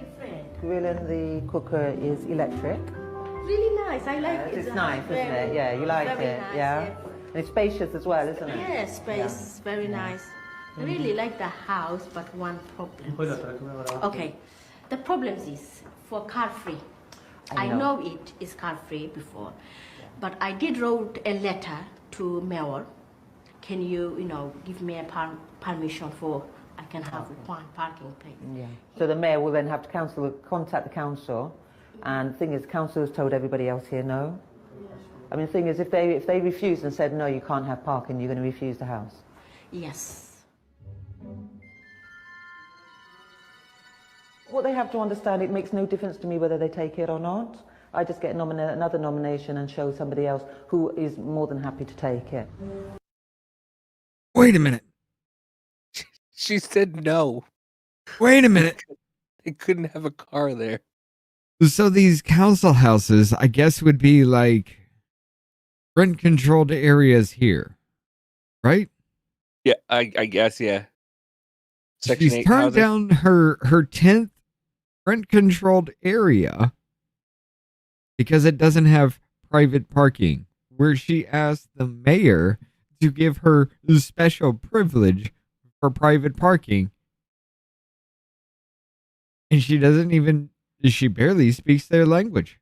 Speaker 3: grill and the cooker is electric.
Speaker 5: Really nice. I like it.
Speaker 3: It's nice, isn't it? Yeah, you like
Speaker 5: very
Speaker 3: it,
Speaker 5: nice,
Speaker 3: yeah? And it's spacious as well, isn't it?
Speaker 5: Yeah, space, very nice. I really like the house, but one problem. Okay, the problem is for car-free. I know it is car-free before, but I did wrote a letter to mayor. Can you, give me a permission for I can have one parking place?
Speaker 3: Yeah. So the mayor will then have to contact the council, and the thing is, council has told everybody else here no. I mean, the thing is, if they refused and said no, you can't have parking, you're going to refuse the house.
Speaker 5: Yes.
Speaker 3: What they have to understand, it makes no difference to me whether they take it or not. I just get another nomination and show somebody else who is more than happy to take it.
Speaker 1: Wait a minute.
Speaker 7: She said no.
Speaker 1: Wait a minute.
Speaker 7: They couldn't have a car there.
Speaker 1: So these council houses, I guess, would be like rent-controlled areas here, right?
Speaker 7: Yeah, I guess, yeah. Section
Speaker 1: She's
Speaker 7: 8
Speaker 1: turned
Speaker 7: housing.
Speaker 1: down her 10th rent-controlled area because it doesn't have private parking, where she asked the mayor to give her special privilege for private parking. And she barely speaks their language.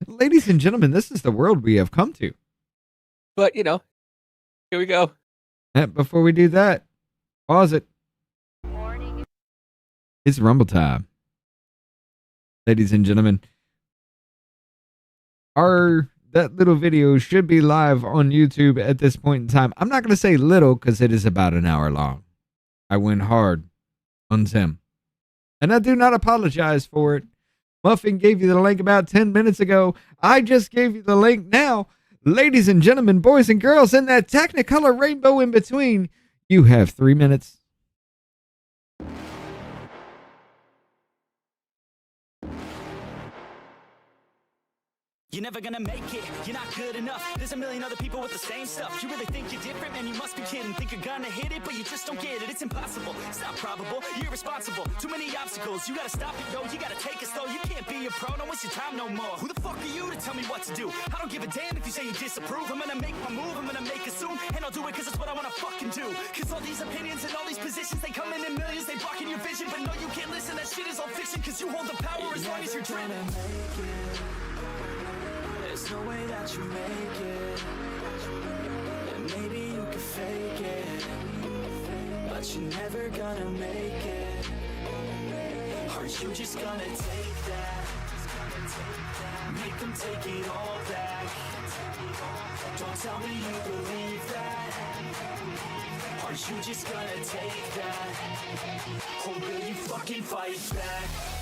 Speaker 1: Ladies and gentlemen, this is the world we have come to.
Speaker 7: But, here we go.
Speaker 1: Before we do that, pause it. It's Rumble time. Ladies and gentlemen, that little video should be live on YouTube at this point in time. I'm not going to say little because it is about an hour long. I went hard on Tim. And I do not apologize for it. Muffin gave you the link about 10 minutes ago. I just gave you the link now. Ladies and gentlemen, boys and girls, in that Technicolor rainbow in between, you have 3 minutes.
Speaker 4: You're never gonna make it, you're not good enough. There's a million other people with the same stuff. You really think you're different? Man, you must be kidding. Think you're gonna hit it, but you just don't get it. It's impossible, it's not probable, you're irresponsible. Too many obstacles, you gotta stop it, yo. You gotta take it slow, you can't be a pro. Don't waste your time no more. Who the fuck are you to tell me what to do? I don't give a damn if you say you disapprove. I'm gonna make my move, I'm gonna make it soon. And I'll do it cause it's what I wanna fucking do. Cause all these opinions and all these positions, they come in millions, they blocking your vision. But no, you can't listen, that shit is all fiction. Cause you hold the power as long as you're dreaming. There's no way that you make it. And maybe you can fake it, but you're never gonna make it. Aren't you just gonna take that? Make them take it all back. Don't tell me you believe that. Aren't you just gonna take that? Or will you fucking fight back?